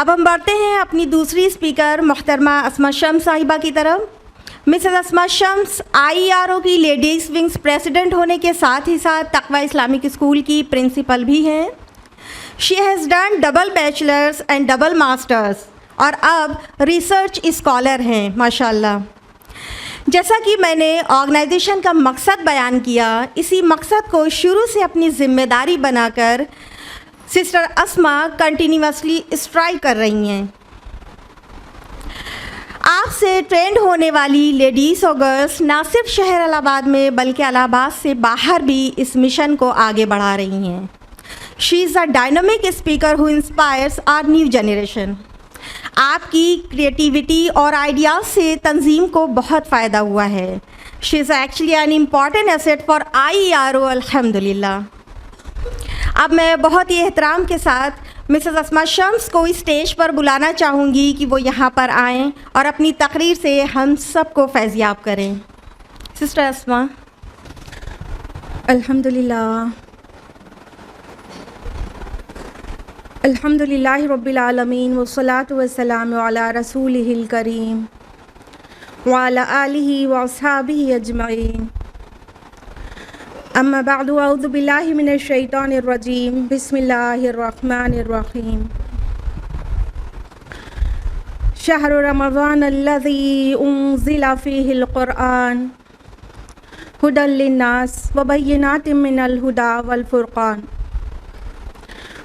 अब हम बढ़ते हैं अपनी दूसरी स्पीकर मोहतरमा अस्मा शम्स साहिबा की तरफ। मिसेस अस्मा शम्स IERO की लेडीज़ विंग्स प्रेसिडेंट होने के साथ ही साथ तकवा इस्लामिक स्कूल की प्रिंसिपल भी हैं। She has done double bachelors and double masters और अब रिसर्च स्कॉलर हैं माशाल्लाह। जैसा कि मैंने ऑर्गेनाइजेशन का मकसद बयान किया, इसी मकसद को शुरू से अपनी ज़िम्मेदारी बनाकर सिस्टर अस्मा कंटिन्यूसली स्ट्राइव कर रही हैं। आपसे ट्रेंड होने वाली लेडीज़ और गर्ल्स ना सिर्फ शहर इलाहाबाद में बल्कि इलाहाबाद से बाहर भी इस मिशन को आगे बढ़ा रही हैं। She is a dynamic speaker who inspires our new generation. आपकी क्रिएटिविटी और आइडियाज़ से तंजीम को बहुत फ़ायदा हुआ है। She is actually an important asset for IERO अल्हम्दुलिल्लाह। अब मैं बहुत ही एहतराम के साथ मिसेस अस्मा शम्स को इस स्टेज पर बुलाना चाहूँगी कि वो यहाँ पर आएँ और अपनी तकरीर से हम सबको फैज़याब करें। सिस्टर अस्मा। अल्हम्दुलिल्लाह अल्हम्दुलिल्लाहि रब्बिल आलमीन वस्सलातु वस्सलामु अला रसूलिहिल करीम व अला आलिहि व अस्हाबिहि अजमईन। अम्मा बअदु अऊज़ु बिल्लाहि मिनश शैतानिर रजीम बिस्मिल्लाहिर रहमानिर रहीम। शहरु रमज़ान अल्लज़ी उन्ज़िला फ़ीहिल क़ुरआन हुदल लिन्नास व बय्यिनातिम मिनल हुदा वल फ़ुरक़ान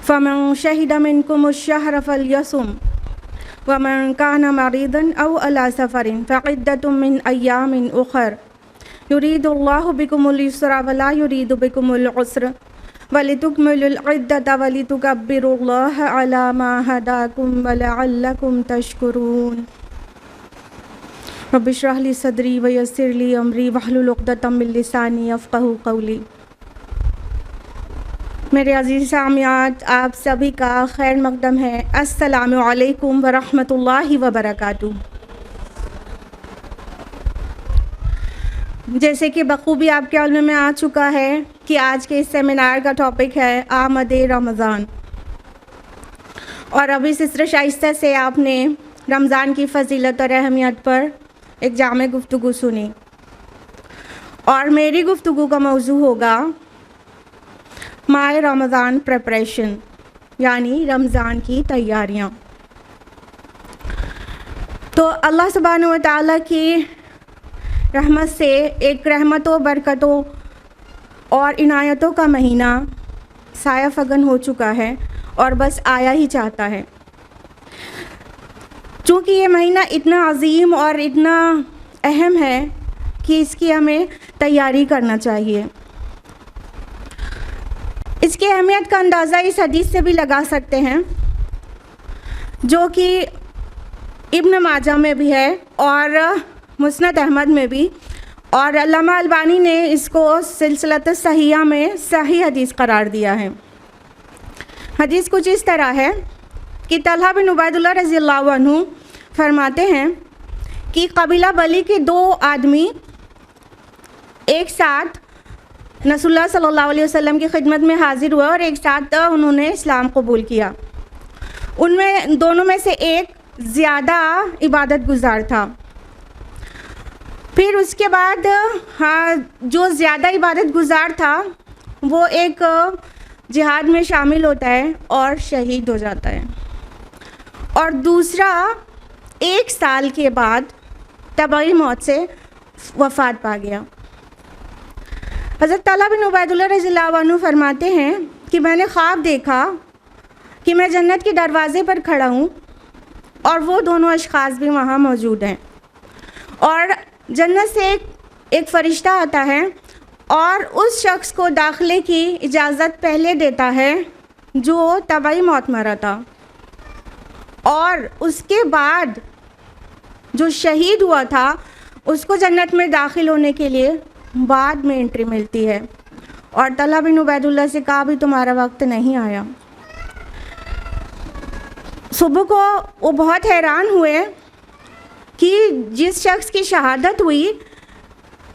फ़मन शहिद मिनकुमुश शहर फ़लयसुम व मन कान मरीदन औ अला सफ़रिन फ़इद्दतुम मिन अय्यामिन उख़र युरीदुल्लाहु बिकुमुल युस्रा वला युरीदु बिकुमुल उस्र वलितुकमिलुल इद्दत वलितुकब्बिरुल्लाह अला मा हदाकुम वलअल्लकुम तशकुरून। रब्बि इश्रह ली सदरी व यस्सिर ली अमरी वहलुल उक़दतम मिन लिसानी यफ़क़हू क़ौली। मेरे अज़ीज़ सामियात, आप सभी का खैर मक़दम है। अस्सलामु अलैकुम व रहमतुल्लाहि व बरकातुहू। जैसे कि बखूबी आपके इल्म में आ चुका है कि आज के इस सेमिनार का टॉपिक है आमदे रमज़ान, और अभी सिस्टर शाइस्ता से आपने रमज़ान की फ़जीलत और अहमियत पर एक जामे गुफ्तगू सुनी, और मेरी गुफ्तगू का मौजू होगा माह रमज़ान प्रिपरेशन, यानी रमज़ान की तैयारियाँ। तो अल्लाह सुब्हानहू व तआला की रहमत से एक रहमतों, बरकतों और इनायतों का महीना साया फगन हो चुका है और बस आया ही चाहता है। चूँकि ये महीना इतना अजीम और इतना अहम है कि इसकी हमें तैयारी करना चाहिए। इसकी अहमियत का अंदाज़ा इस हदीस से भी लगा सकते हैं जो कि इब्न माजा में भी है और मुस्नद अहमद में भी, और अल्लामा अलबानी ने इसको सिलसिलत सहीहा में सही हदीस करार दिया है। हदीस कुछ इस तरह है कि तलहा बिन उबैदुल्लाह रज़ियल्लाहु अन्हु फरमाते हैं कि कबीला बली के दो आदमी एक साथ रसूलुल्लाह सल्लल्लाहु अलैहि वसल्लम की खिदमत में हाजिर हुए और एक साथ उन्होंने इस्लाम कबूल किया। उनमें दोनों में से एक ज़्यादा इबादत गुजार था। फिर उसके बाद जो ज़्यादा इबादत गुजार था वो एक जिहाद में शामिल होता है और शहीद हो जाता है, और दूसरा 1 साल के बाद तबई मौत से वफ़ात पा गया। हज़रत तलहा बिन उबैदुल्लाह रज़ियल्लाहु अन्हु फरमाते हैं कि मैंने ख्वाब देखा कि मैं जन्नत के दरवाज़े पर खड़ा हूँ और वो दोनों अशख़ास भी वहाँ मौजूद हैं, और जन्नत से एक फ़रिश्ता आता है और उस शख्स को दाखिले की इजाज़त पहले देता है जो तबई मौत मरा था, और उसके बाद जो शहीद हुआ था उसको जन्नत में दाखिल होने के लिए बाद में एंट्री मिलती है। और तलहा बिन उबैदुल्लाह से कहा भी तुम्हारा वक्त नहीं आया। सुबह को वो बहुत हैरान हुए कि जिस शख्स की शहादत हुई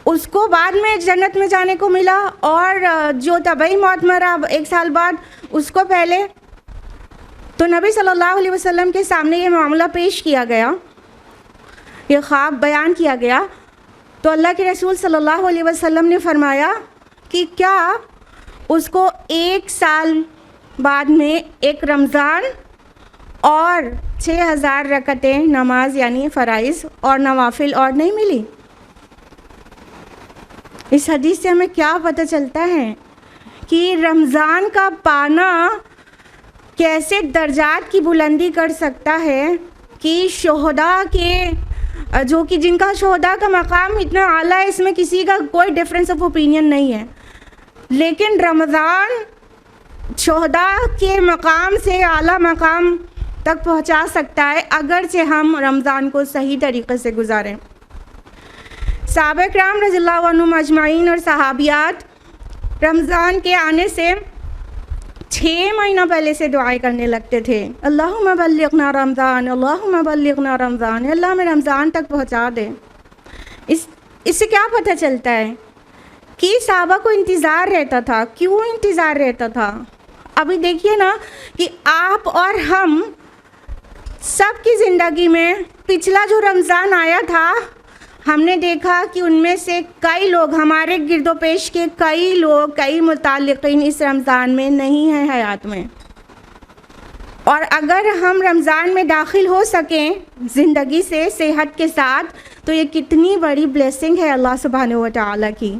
उसको बाद में जन्नत में जाने को मिला, और जो तबई मौत मरा 1 साल बाद उसको पहले तो नबी सल्लल्लाहु अलैहि वसल्लम के सामने ये मामला पेश किया गया, ये ख्वाब बयान किया गया। तो अल्लाह के रसूल सल्लल्लाहु अलैहि वसल्लम ने फरमाया कि क्या उसको 1 साल बाद में एक रमज़ान और 6000 रकतें नमाज यानी फ़राइज़ और नवाफिल और नहीं मिली। इस हदीस से हमें क्या पता चलता है कि रमज़ान का पाना कैसे दर्जात की बुलंदी कर सकता है कि शोहदा के जो कि जिनका शोहदा का मकाम इतना आला है, इसमें किसी का कोई डिफरेंस ऑफ ओपिनियन नहीं है, लेकिन रमज़ान शोहदा के मकाम से आला मकाम तक पहुंचा सकता है अगरचे हम रमज़ान को सही तरीक़े से गुजारें। सहाबा किराम रज़ियल्लाहु अन्हुम अजमाइन और सहाबियात रमज़ान के आने से 6 महीना पहले से दुआएं करने लगते थे, अल्लाहुम्मा बल्लिगना रमज़ान, अल्लाहुम्मा बल्लिगना रमज़ान, अल्लाह में रमज़ान तक पहुंचा दे। इससे क्या पता चलता है कि सहाबा को इंतज़ार रहता था। क्यों इंतज़ार रहता था? अभी देखिए ना कि आप और हम सब की ज़िंदगी में पिछला जो रमज़ान आया था, हमने देखा कि उनमें से कई लोग, हमारे गिरदोपेश के कई लोग, कई मुताल्लिक़ीन इस रमज़ान में नहीं हैं हयात में। और अगर हम रमज़ान में दाखिल हो सकें ज़िंदगी से सेहत के साथ, तो ये कितनी बड़ी ब्लेसिंग है अल्लाह सुब्हानहू व तआला की।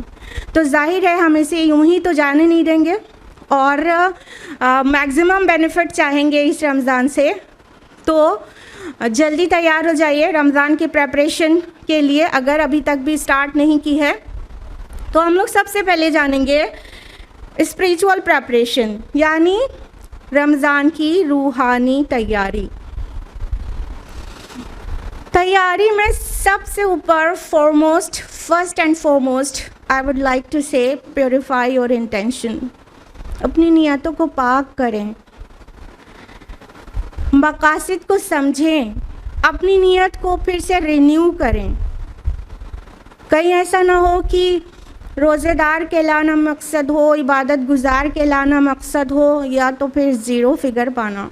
तो जाहिर है हम इसे यूं ही तो जाने नहीं देंगे और मैक्सिमम बेनिफिट चाहेंगे इस रमज़ान से। तो जल्दी तैयार हो जाइए रमज़ान की प्रेपरेशन के लिए। अगर अभी तक भी स्टार्ट नहीं की है तो हम लोग सबसे पहले जानेंगे स्पिरिचुअल प्रेपरेशन, यानी रमज़ान की रूहानी तैयारी। तैयारी में सबसे ऊपर first and foremost I would like to say purify your intention. अपनी नियतों को पाक करें, मकासद को समझें, अपनी नियत को फिर से रिन्यू करें। कहीं ऐसा ना हो कि रोज़ेदार कहलाना मकसद हो, इबादत गुजार कहलाना मकसद हो, या तो फिर ज़ीरो फिगर पाना।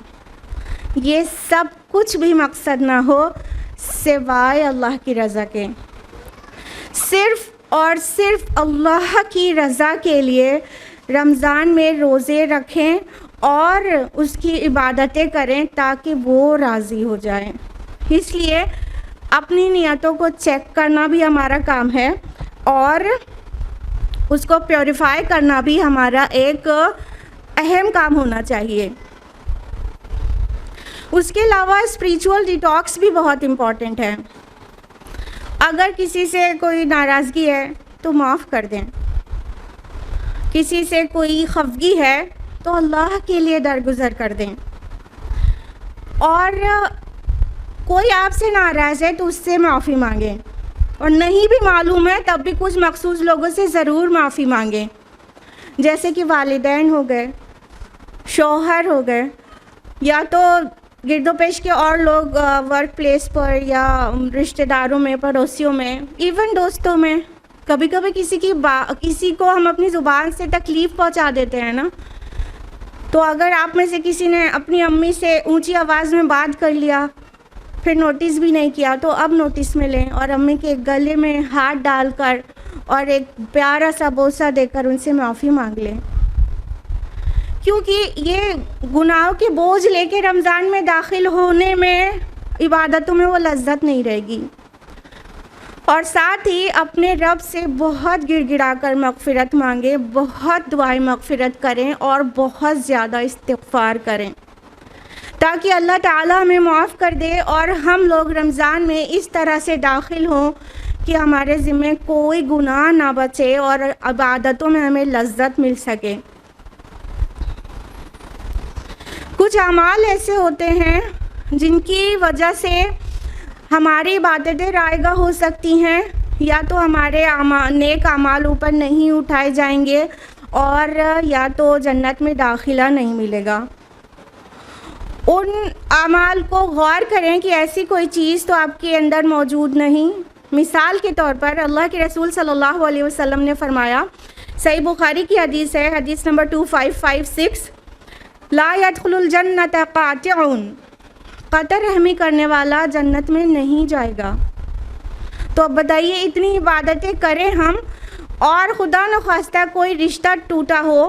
ये सब कुछ भी मकसद ना हो सिवाय अल्लाह की रज़ा के। सिर्फ़ और सिर्फ अल्लाह की रज़ा के लिए रमज़ान में रोज़े रखें और उसकी इबादतें करें ताकि वो राज़ी हो जाए। इसलिए अपनी नियतों को चेक करना भी हमारा काम है और उसको प्योरीफाई करना भी हमारा एक अहम काम होना चाहिए। उसके अलावा स्पिरिचुअल डिटॉक्स भी बहुत इम्पॉर्टेंट है। अगर किसी से कोई नाराज़गी है तो माफ़ कर दें, किसी से कोई खफगी है तो अल्लाह के लिए दरगुज़र कर दें, और कोई आपसे नाराज़ है तो उससे माफ़ी मांगें, और नहीं भी मालूम है तब भी कुछ मखसूस लोगों से ज़रूर माफ़ी मांगें, जैसे कि वालिदैन हो गए, शौहर हो गए, या तो गिरदोपेश के और लोग वर्क प्लेस पर या रिश्तेदारों में, पड़ोसियों में, इवन दोस्तों में। कभी कभी किसी को हम अपनी ज़ुबान से तकलीफ़ पहुंचा देते हैं ना। तो अगर आप में से किसी ने अपनी अम्मी से ऊंची आवाज़ में बात कर लिया, फिर नोटिस भी नहीं किया, तो अब नोटिस में लें और अम्मी के गले में हाथ डालकर और एक प्यारा सा बोसा देकर उनसे माफ़ी मांग लें, क्योंकि ये गुनाहों के बोझ लेके रमज़ान में दाखिल होने में, इबादतों में वो लज्जत नहीं रहेगी। और साथ ही अपने रब से बहुत गिड़गिड़ा कर मग़फ़िरत मांगे, बहुत दुआएं मग़फ़िरत करें और बहुत ज़्यादा इस्तिग़फ़ार करें, ताकि अल्लाह ताला हमें माफ़ कर दे और हम लोग रमज़ान में इस तरह से दाखिल हों कि हमारे ज़िम्मे कोई गुनाह ना बचे और इबादतों में हमें लज्जत मिल सके। कुछ अमाल ऐसे होते हैं जिनकी वजह से हमारी इबादतें रायगा हो सकती हैं, या तो हमारे नेक अमाल ऊपर नहीं उठाए जाएंगे और या तो जन्नत में दाखिला नहीं मिलेगा। उन अमाल को गौर करें कि ऐसी कोई चीज़ तो आपके अंदर मौजूद नहीं। मिसाल के तौर पर अल्लाह के रसूल सल्लल्लाहु अलैहि वसल्लम ने फरमाया, सही बुखारी की हदीस है, हदीस नंबर 2556, ला यदखुलुल जन्नत कातिउन, कतर रहमी करने वाला जन्नत में नहीं जाएगा। तो अब बताइए, इतनी इबादतें करें हम और खुदा न खास्ता कोई रिश्ता टूटा हो,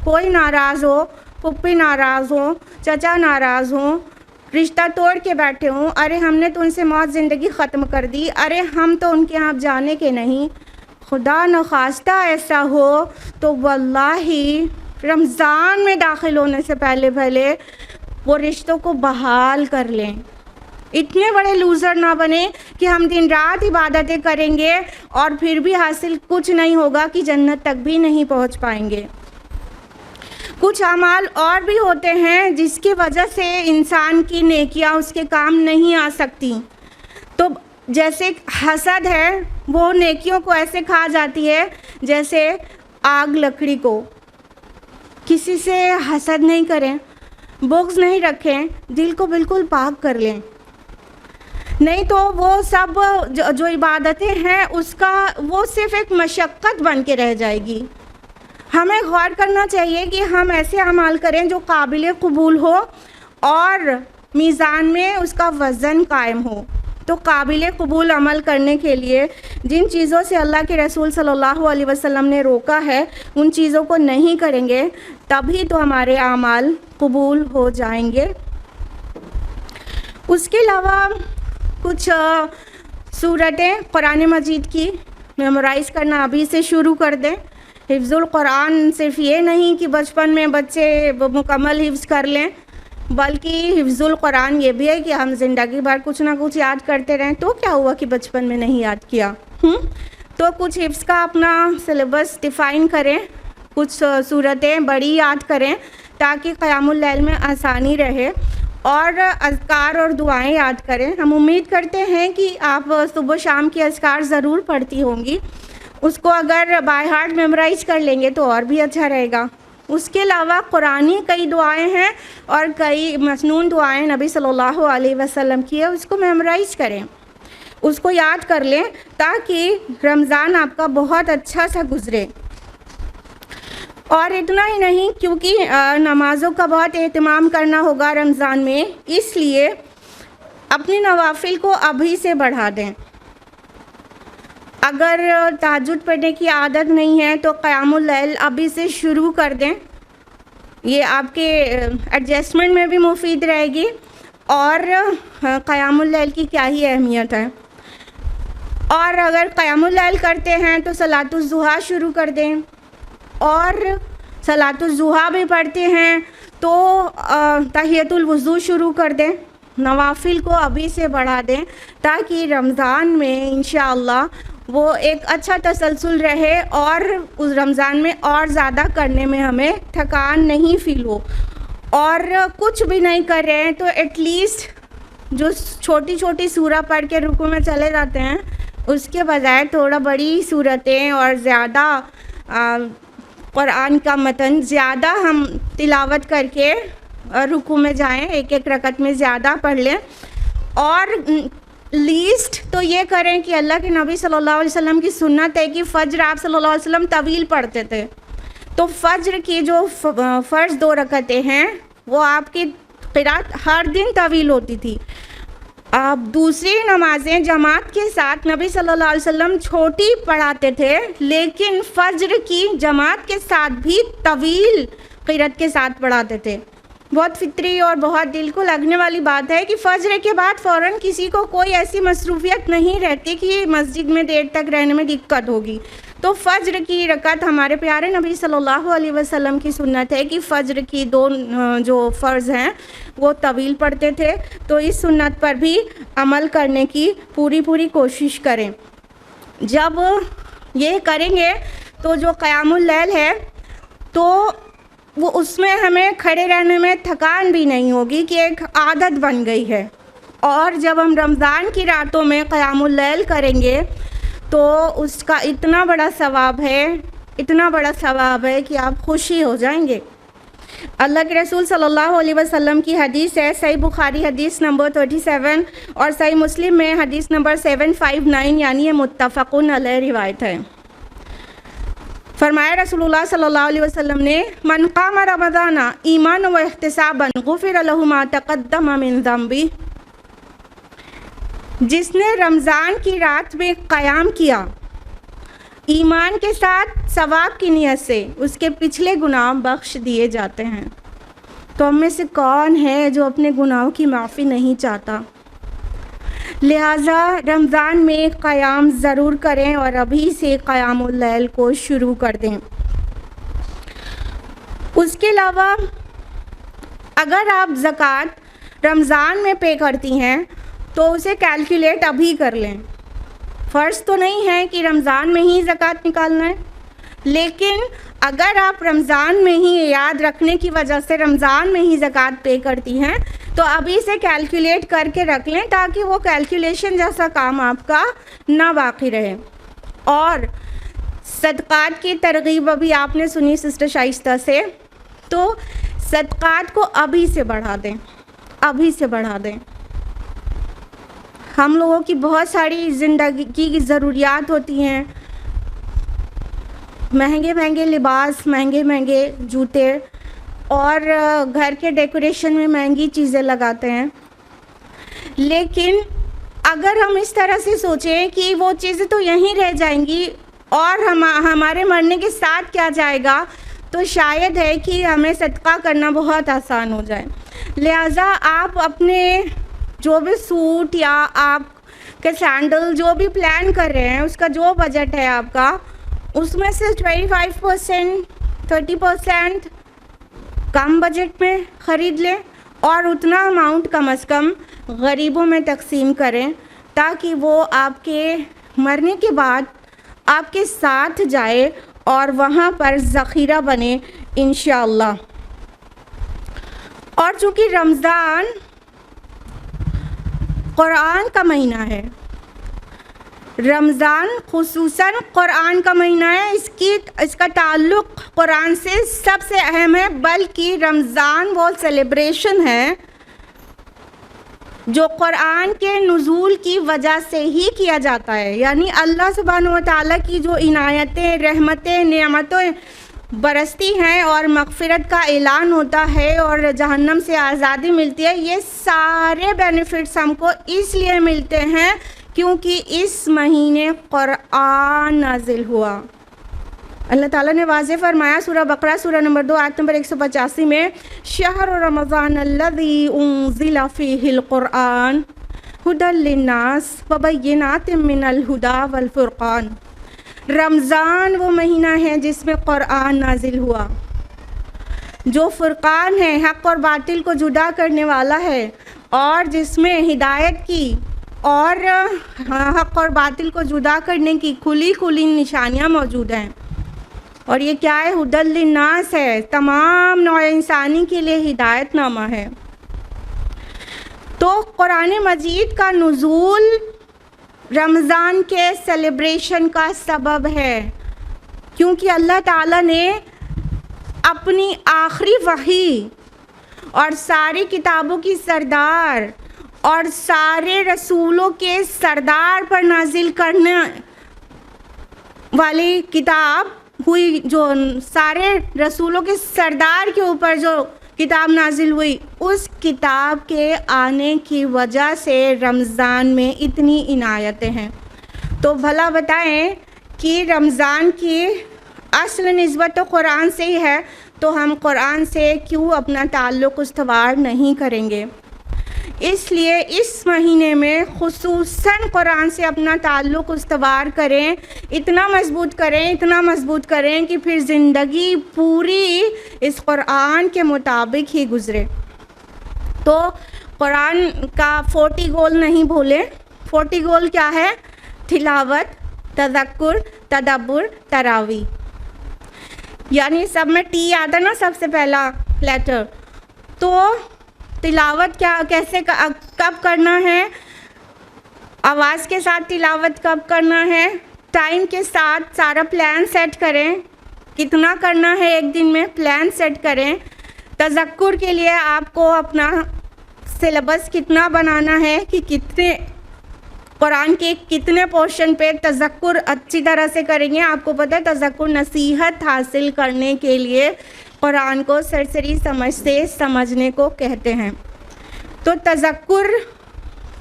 कोई नाराज़ हो, पुप्पी नाराज़ हो, चचा नाराज़ हो, रिश्ता तोड़ के बैठे हों, अरे हमने तो उनसे मौत ज़िंदगी ख़त्म कर दी, अरे हम तो उनके यहाँ जाने के नहीं। खुदा न खास्ता ऐसा हो तो वल्लाही रमज़ान में दाखिल होने से पहले पहले वो रिश्तों को बहाल कर लें। इतने बड़े लूज़र ना बने कि हम दिन रात इबादतें करेंगे और फिर भी हासिल कुछ नहीं होगा, कि जन्नत तक भी नहीं पहुंच पाएंगे। कुछ अमाल और भी होते हैं जिसकी वजह से इंसान की नेकियां उसके काम नहीं आ सकती। तो जैसे हसद है, वो नेकियों को ऐसे खा जाती है जैसे आग लकड़ी को। किसी से हसद नहीं करें, बुग़्ज़ नहीं रखें, दिल को बिल्कुल पाक कर लें, नहीं तो वो सब जो इबादतें हैं उसका वो सिर्फ़ एक मशक्क़त बन के रह जाएगी। हमें गौर करना चाहिए कि हम ऐसे अमाल करें जो काबिल कबूल हो और मीज़ान में उसका वज़न कायम हो। तो काबिल कबूल अमल करने के लिए जिन चीज़ों से अल्लाह के रसूल सल्लल्लाहु अलैहि वसल्लम ने रोका है उन चीज़ों को नहीं करेंगे, तभी तो हमारे अमाल कबूल हो जाएंगे। उसके अलावा कुछ सूरतें कुरान मजीद की मेमोराइज़ करना अभी से शुरू कर दें। हिफ्ज़ुल कुरान सिर्फ़ ये नहीं कि बचपन में बच्चे मुकम्मल हिफ्ज़ कर लें, बल्कि हिफ्ज़ुल कुरान ये भी है कि हम ज़िंदगी भर कुछ ना कुछ याद करते रहें। तो क्या हुआ कि बचपन में नहीं याद किया? तो कुछ हिफ्ज़ का अपना सिलेबस डिफ़ाइन करें, कुछ सूरतें बड़ी याद करें ताकि क़यामुल लैल में आसानी रहे, और अज़कार और दुआएं याद करें। हम उम्मीद करते हैं कि आप सुबह शाम की अज़कार ज़रूर पढ़ती होंगी, उसको अगर बाय हार्ट मेमोराइज़ कर लेंगे तो और भी अच्छा रहेगा। उसके अलावा कुरानी कई दुआएं हैं और कई मसनून दुआएं नबी सल्लल्लाहु अलैहि वसल्लम की है, उसको मेमोराइज़ करें, उसको याद कर लें ताकि रमज़ान आपका बहुत अच्छा सा गुज़रे। और इतना ही नहीं, क्योंकि नमाज़ों का बहुत एहतमाम करना होगा रमज़ान में, इसलिए अपनी नवाफिल को अभी से बढ़ा दें। अगर तहज्जुद पढ़ने की आदत नहीं है तो क़यामुल लैल अभी से शुरू कर दें, ये आपके एडजस्टमेंट में भी मुफीद रहेगी। और क़यामुल लैल की क्या ही अहमियत है। और अगर क़यामुल लैल करते हैं तो सलातुज़ ज़ुहा शुरू कर दें, और सलातुज़ ज़ुहा भी पढ़ते हैं तो तहियतुल वुज़ू शुरू कर दें। नवाफिल को अभी से बढ़ा दें ताकि रमज़ान में इंशाअल्लाह वो एक अच्छा तसलसल रहे और उस रमज़ान में और ज़्यादा करने में हमें थकान नहीं फ़ील हो। और कुछ भी नहीं कर रहे हैं तो एटलीस्ट जो छोटी छोटी सूरह पढ़ के रुकू में चले जाते हैं उसके बजाय थोड़ा बड़ी सूरतें और ज़्यादा कुरान का मतन ज़्यादा हम तिलावत करके रुकू में जाएं, एक एक रकत में ज़्यादा पढ़ लें। और लीस्ट तो ये करें कि अल्लाह के नबी सल्लल्लाहु अलैहि वसल्लम की सुन्नत है कि फ़ज्र आप सल्लल्लाहु अलैहि वसल्लम तवील पढ़ते थे, तो फ़ज्र की जो फ़र्ज़ 2 रकतें हैं वो आपकी क़िरात हर दिन तवील होती थी। अब दूसरी नमाज़ें जमात के साथ नबी सल्लल्लाहु अलैहि वसल्लम छोटी पढ़ाते थे, लेकिन फ़ज्र की जमात के साथ भी तवील क़िरात के साथ पढ़ाते थे। बहुत फितरी और बहुत दिल को लगने वाली बात है कि फ़ज्र के बाद फ़ौरन किसी को कोई ऐसी मसरूफ़ियत नहीं रहती कि मस्जिद में देर तक रहने में दिक्कत होगी। तो फ़ज्र की रकत हमारे प्यारे नबी सल्लल्लाहु अलैहि वसल्लम की सुन्नत है कि फ़ज्र की 2 जो फ़र्ज़ हैं वो तवील पढ़ते थे। तो इस सुन्नत पर भी अमल करने की पूरी कोशिश करें। जब ये करेंगे तो जो क़यामुल लैल है तो वो उसमें हमें खड़े रहने में थकान भी नहीं होगी कि एक आदत बन गई है। और जब हम रमज़ान की रातों में क़यामुल लैल करेंगे तो उसका इतना बड़ा सवाब है कि आप खुशी हो जाएंगे। अल्लाह के रसूल सल्लल्लाहु अलैहि वसल्लम की हदीस है, सही बुखारी हदीस नंबर 37 और सही मुस्लिम में हदीस नंबर 759, यानी ये मुत्तफ़क़ुन अलैह रिवायत है। फरमाया रसूलुल्लाह सल्लल्लाहु अलैहि वसल्लम ने, मन क़ाम रमज़ाना ईमान व इहतिसाबन गुफ़िर लहु मा तक़द्दम मिन ज़म्बी। जिसने रमज़ान की रात में क़याम किया ईमान के साथ सवाब की नीयत से, उसके पिछले गुनाह बख्श दिए जाते हैं। तो हम में से कौन है जो अपने गुनाहों की माफ़ी नहीं चाहता? लिहाजा रमज़ान में क़याम ज़रूर करें और अभी से क़यामुल लैल को शुरू कर दें। उसके अलावा अगर आप ज़कात रमज़ान में पे करती हैं तो उसे कैलकुलेट अभी कर लें। फ़र्ज़ तो नहीं है कि रमज़ान में ही ज़कात निकालना है, लेकिन अगर आप रमज़ान में ही याद रखने की वजह से रमज़ान में ही ज़कात पे करती हैं तो अभी से कैलकुलेट करके रख लें, ताकि वो कैलकुलेशन जैसा काम आपका ना बाकी रहे। और सदक़ात की तरगीब अभी आपने सुनी सिस्टर शाइस्ता से, तो सदक़ात को अभी से बढ़ा दें, अभी से बढ़ा दें। हम लोगों की बहुत सारी ज़िंदगी की ज़रूरियात होती हैं, महंगे महंगे लिबास, महंगे महंगे जूते और घर के डेकोरेशन में महंगी चीज़ें लगाते हैं। लेकिन अगर हम इस तरह से सोचें कि वो चीज़ें तो यहीं रह जाएंगी और हमारे मरने के साथ क्या जाएगा, तो शायद है कि हमें सदका करना बहुत आसान हो जाए। लिहाजा आप अपने जो भी सूट या आप के सैंडल जो भी प्लान कर रहे हैं, उसका जो बजट है आपका, उसमें से 25% 30% कम बजट में ख़रीद लें और उतना अमाउंट कम से कम गरीबों में तकसीम करें, ताकि वो आपके मरने के बाद आपके साथ जाए और वहाँ पर ज़ख़ीरा बने इंशाअल्लाह। और चूँकि रमज़ान क़ुरान का महीना है, रमज़ान खुसूसन क़ुरान का महीना है, इसका ताल्लुक़ क़ुरान से सबसे अहम है। बल्कि रमज़ान वो सेलिब्रेशन है जो क़ुरान के नुज़ूल की वजह से ही किया जाता है। यानी अल्लाह सुब्हानहू व तआला की जो इनायतें, रहमतें, नेमतें बरसती हैं और मग़फ़िरत का ऐलान होता है और जहन्नम से आज़ादी मिलती है, ये सारे बेनिफिट्स हमको इसलिए मिलते हैं क्योंकि इस महीने क़ुरान नाज़िल हुआ। अल्लाह ताला ने वाज़े फ़रमाया सूरह बकरा सूरह नंबर 2 आयत नंबर 185 में, शहर रमज़ान अल्लज़ी उन्ज़िला फ़ीहिल क़ुरआन हुदल लिन्नास व बय्यिनातिम मिनल हुदा वल फ़ुरक़ान। रमज़ान वो महीना है जिसमें क़ुरआन नाज़िल हुआ, जो फ़ुरक़ान है, हक़ और बातिल को जुदा करने वाला है, और जिसमें हिदायत की और हक़ और बातिल को जुदा करने की खुली खुली निशानियाँ मौजूद हैं। और ये क्या है? हुदल लिन्नास है, तमाम नौ इंसानी के लिए हिदायतनामा है। तो कुरान मजीद का नुज़ूल रमज़ान के सेलिब्रेशन का सबब है, क्योंकि अल्लाह ताला ने अपनी आखिरी वही और सारी किताबों की सरदार और सारे रसूलों के सरदार पर नाजिल करने वाली किताब हुई, जो सारे रसूलों के सरदार के ऊपर जो किताब नाजिल हुई, उस किताब के आने की वजह से रमज़ान में इतनी इनायतें हैं। तो भला बताएं कि रमज़ान की असल निस्बत तो कुरान से ही है, तो हम कुरान से क्यों अपना ताल्लुक़ उस्तवार नहीं करेंगे? इसलिए इस महीने में खुसूसन कुरान से अपना ताल्लुक़ उस्तवार करें, इतना मज़बूत करें, इतना मज़बूत करें कि फिर ज़िंदगी पूरी इस कुरान के मुताबिक ही गुज़रे। तो कुरान का 40 गोल नहीं भूलें। 40 गोल क्या है? तिलावत, तज़क्कुर, तदब्बुर, तरावी। यानी सब में टी आता ना सबसे पहला लेटर। तो तिलावत कैसे कब करना है, आवाज़ के साथ तिलावत कब करना है, टाइम के साथ सारा प्लान सेट करें, कितना करना है एक दिन में प्लान सेट करें। तज़क्कुर के लिए आपको अपना सिलेबस कितना बनाना है कि कितने कुरान के कितने पोर्शन पे तज़क्कुर अच्छी तरह से करेंगे। आपको पता है तज़क्कुर नसीहत हासिल करने के लिए कुरान को सरसरी समझ से समझने को कहते हैं। तो तज़क्कुर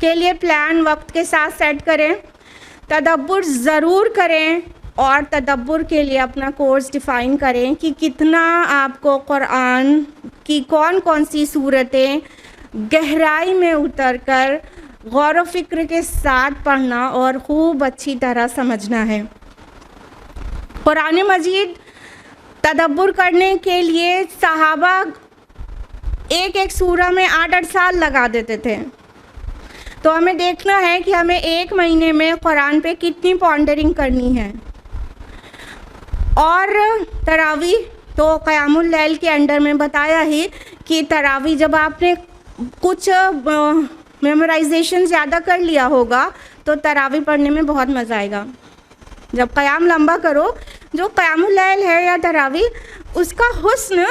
के लिए प्लान वक्त के साथ सेट करें, तदब्बुर ज़रूर करें और तदब्बुर के लिए अपना कोर्स डिफ़ाइन करें कि कितना आपको कुरान की कौन कौन सी सूरतें गहराई में उतरकर गौर व फिक्र के साथ पढ़ना और खूब अच्छी तरह समझना है। कुरान मजीद तदब्बुर करने के लिए सहाबा एक एक सूरा में 8-8 साल लगा देते थे। तो हमें देखना है कि हमें 1 महीने में कुरान पे कितनी पॉन्डरिंग करनी है। और तरावी तो क़यामुल लैल के अंडर में बताया ही कि तरावी जब आपने कुछ मेमोराइजेशन ज़्यादा कर लिया होगा तो तरावी पढ़ने में बहुत मज़ा आएगा। जब क़याम लंबा करो, जो क़यामुल लैल है या तरावी, उसका हुस्न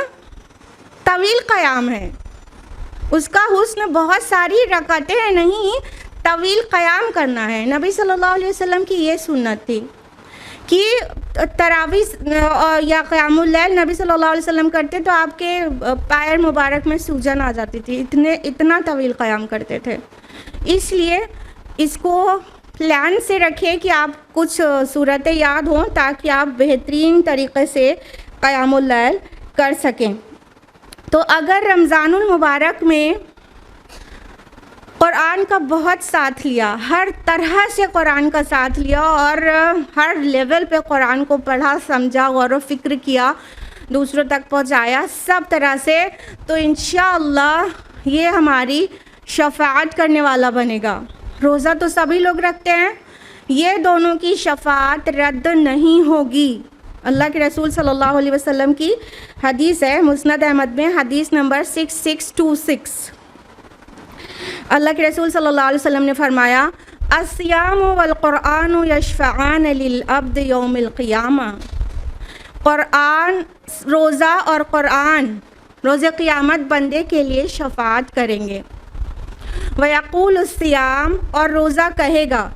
तवील क़याम है, उसका हुस्न बहुत सारी रकातें नहीं, तवील क़याम करना है। नबी सल्लल्लाहु अलैहि वसल्लम की ये सुन्नत थी कि तरावी या क़यामुल लैल नबी सल्लल्लाहु अलैहि वसल्लम करते तो आपके पैर मुबारक में सूजन आ जाती थी, इतना तवील क़याम करते थे। इसलिए इसको प्लान से रखें कि आप कुछ सूरतें याद हों ताकि आप बेहतरीन तरीक़े से क़यामुल लैल कर सकें। तो अगर रमज़ानुल मुबारक में कुरान का बहुत साथ लिया, हर तरह से कुरान का साथ लिया और हर लेवल पे कुरान को पढ़ा, समझा, गौर व फिक्र किया, दूसरों तक पहुंचाया सब तरह से, तो इंशाअल्लाह ये हमारी शफ़ाअत करने वाला बनेगा। रोज़ा तो सभी लोग रखते हैं, ये दोनों की शफ़ाअत रद्द नहीं होगी। अल्लाह के रसूल सल्लल्लाहु अलैहि वसल्लम की हदीस है, मुस्नद अहमद में हदीस नंबर 6626। अल्लाह के रसूल सल्लल्लाहु अलैहि वसल्लम ने फरमाया, अस्सियाम वल क़ुरआन यशफ़आन लिल अब्द यौमिल क़ियामा। क़ुरआन, रोज़ा और क़ुरआन रोज़े क़ियामत बंदे के लिए शफ़ाअत करेंगे। वयक़ूल सियाम, और रोज़ा कहेगा,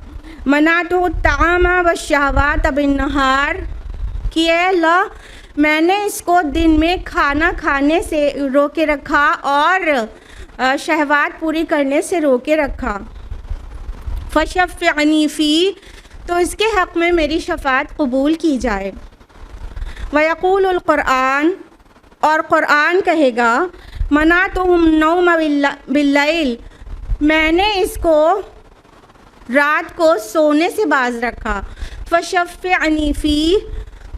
मनातु तामा व शहवात बिन नहार, कि अल्लाह मैंने इसको दिन में खाना खाने से रोके रखा और शहवात पूरी करने से रोके रखा। फ़शफ़अनी फ़ी, तो इसके हक़ में मेरी शफ़ाअत कबूल की जाए। वयक़ूलुल क़ुरआन, और क़ुरआन कहेगा, मनातुहुम नौम बिल्लैल, मैंने इसको रात को सोने से बाज रखा। फ़शफ़अनी फ़ी,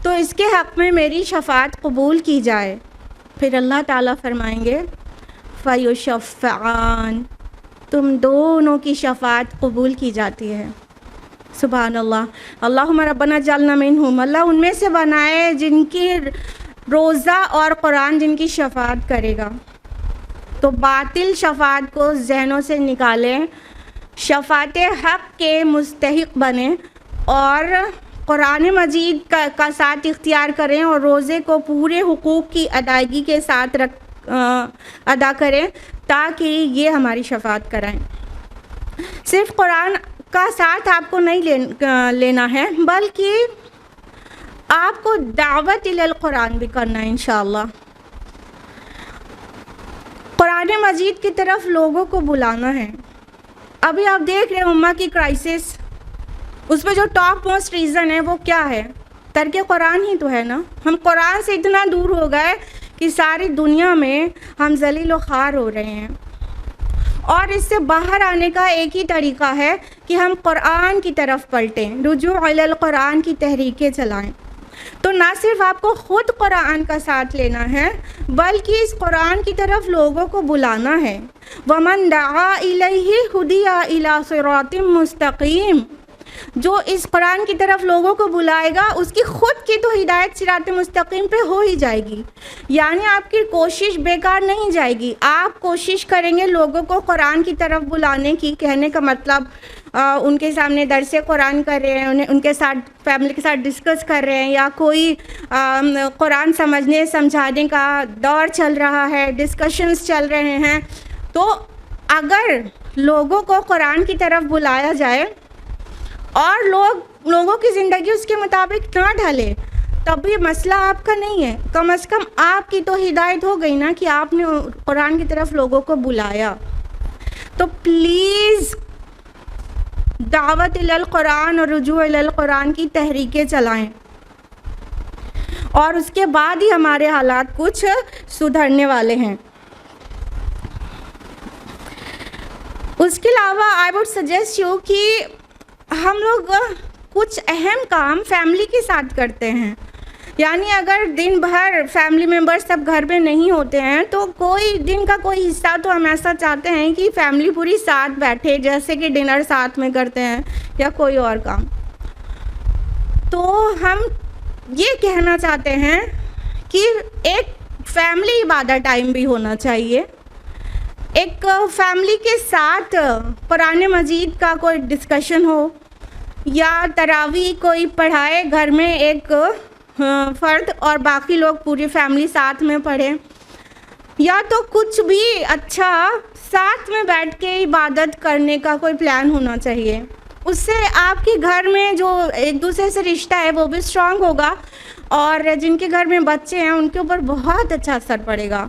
तो इसके हक़ में मेरी शफ़ाअत कबूल की जाए। फिर अल्लाह ताला फरमाएंगे, फ़युशफ़आन, तुम दोनों की शफ़ाअत कबूल की जाती है। सुभान अल्लाह। अल्लाहुम्मा रब्बना जअलना मिनहुम, अल्लाह उनमें से बनाए जिनकी रोज़ा और कुरान जिनकी शफ़ाअत करेगा। तो बातिल शफ़ाअत को ज़हनों से निकालें, शफ़ाअत हक़ के मुस्तहिक़ बने और कुरान मजीद का साथ इख्तियार करें और रोज़े को पूरे हुकूक़ की अदायगी के साथ अदा करें ताकि ये हमारी शफ़ाअत कराएं। सिर्फ़ कुरान का साथ आपको नहीं लेना है, बल्कि आपको दावत इलल कुरान भी करना है इंशाअल्लाह। कुरान मजीद की तरफ लोगों को बुलाना है। अभी आप देख रहे हैं उम्मा की क्राइसिस, उसमें जो टॉप मोस्ट रीज़न है वो क्या है? तर्क कुरान ही तो है ना। हम कुरान से इतना दूर हो गए कि सारी दुनिया में हम ज़लील व ख़ार हो रहे हैं। और इससे बाहर आने का एक ही तरीक़ा है कि हम कुरान की तरफ पलटें, रुजू इलल कुरान की तहरीकें चलाएं। तो ना सिर्फ आपको ख़ुद कुरान का साथ लेना है, बल्कि इस कुरान की तरफ लोगों को बुलाना है। वमन दआ इलैहि हुदिया इला सिरातिम मुस्तक़ीम, जो इस कुरान की तरफ लोगों को बुलाएगा उसकी ख़ुद की तो हिदायत सिरात मुस्तक़ीम पे हो ही जाएगी। यानी आपकी कोशिश बेकार नहीं जाएगी। आप कोशिश करेंगे लोगों को कुरान की तरफ बुलाने की, कहने का मतलब उनके सामने दरसे कुरान कर रहे हैं, उनके साथ फैमिली के साथ डिस्कस कर रहे हैं, या कोई कुरान समझने समझाने का दौर चल रहा है, डिस्कशंस चल रहे हैं। तो अगर लोगों को कुरान की तरफ बुलाया जाए और लोगों की ज़िंदगी उसके मुताबिक ना ढले, तब ये मसला आपका नहीं है। कम से कम आपकी तो हिदायत हो गई ना कि आपने कुरान की तरफ लोगों को बुलाया। तो प्लीज़ दावत इलल कुरान और रुजू इलल कुरान की तहरीकें चलाएं, और उसके बाद ही हमारे हालात कुछ सुधरने वाले हैं। उसके अलावा आई वुड सजेस्ट यू कि हम लोग कुछ अहम काम फैमिली के साथ करते हैं। यानी अगर दिन भर फैमिली मेम्बर्स सब घर में नहीं होते हैं तो कोई दिन का कोई हिस्सा तो हम ऐसा चाहते हैं कि फैमिली पूरी साथ बैठे, जैसे कि डिनर साथ में करते हैं या कोई और काम। तो हम ये कहना चाहते हैं कि एक फैमिली इबादत टाइम भी होना चाहिए। एक फैमिली के साथ कुरान मजीद का कोई डिस्कशन हो या तरावी कोई पढ़ाए घर में एक फ़र्द और बाकी लोग पूरी फैमिली साथ में पढ़ें, या तो कुछ भी अच्छा साथ में बैठ के इबादत करने का कोई प्लान होना चाहिए। उससे आपके घर में जो एक दूसरे से रिश्ता है वो भी स्ट्रांग होगा, और जिनके घर में बच्चे हैं उनके ऊपर बहुत अच्छा असर पड़ेगा।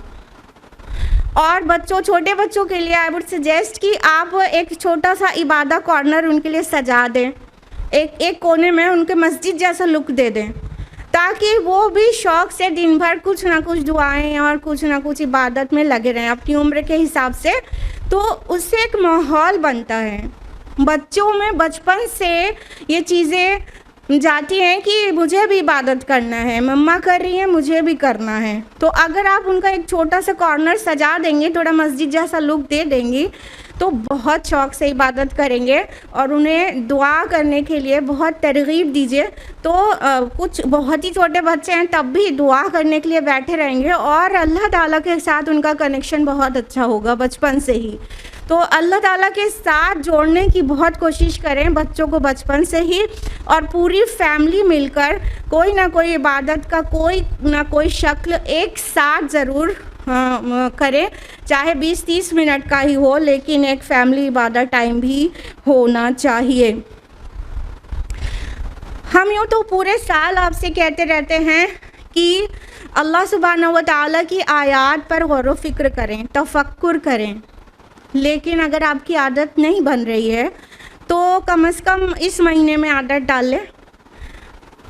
और छोटे बच्चों के लिए आई वुड सजेस्ट कि आप एक छोटा सा इबादत कॉर्नर उनके लिए सजा दें, एक कोने में उनके मस्जिद जैसा लुक दे दें, ताकि वो भी शौक़ से दिन भर कुछ ना कुछ दुआएं और कुछ ना कुछ इबादत में लगे रहें अपनी उम्र के हिसाब से। तो उससे एक माहौल बनता है, बच्चों में बचपन से ये चीज़ें जाती हैं कि मुझे भी इबादत करना है, मम्मा कर रही है मुझे भी करना है। तो अगर आप उनका एक छोटा सा कॉर्नर सजा देंगे, थोड़ा मस्जिद जैसा लुक दे देंगी, तो बहुत शौक़ से इबादत करेंगे और उन्हें दुआ करने के लिए बहुत तरगीब दीजिए। तो कुछ बहुत ही छोटे बच्चे हैं तब भी दुआ करने के लिए बैठे रहेंगे और अल्लाह ताला के साथ उनका कनेक्शन बहुत अच्छा होगा बचपन से ही। तो अल्लाह ताला के साथ जोड़ने की बहुत कोशिश करें बच्चों को बचपन से ही, और पूरी फैमिली मिलकर कोई ना कोई इबादत का कोई ना कोई शक्ल एक साथ ज़रूर करें, चाहे 20-30 मिनट का ही हो, लेकिन एक फैमिली इबादत टाइम भी होना चाहिए। हम यूँ तो पूरे साल आपसे कहते रहते हैं कि अल्लाह सुब्हानहू व तआला की आयात पर गौर व फिक्र करें, तफक्कुर करें, लेकिन अगर आपकी आदत नहीं बन रही है तो कम से कम इस महीने में आदत डाल लें।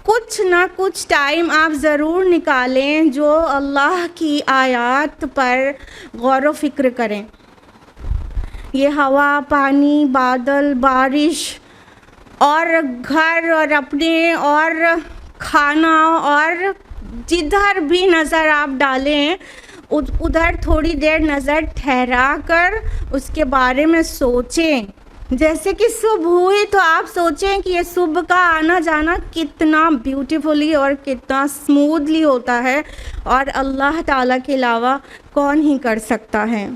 कुछ ना कुछ टाइम आप ज़रूर निकालें जो अल्लाह की आयात पर गौर व फिक्र करें। ये हवा, पानी, बादल, बारिश और घर और अपने और खाना और जिधर भी नज़र आप डालें उधर थोड़ी देर नज़र ठहरा कर उसके बारे में सोचें। जैसे कि सुबह हुई तो आप सोचें कि ये सुबह का आना जाना कितना ब्यूटीफुली और कितना स्मूथली होता है, और अल्लाह ताला के अलावा कौन ही कर सकता है।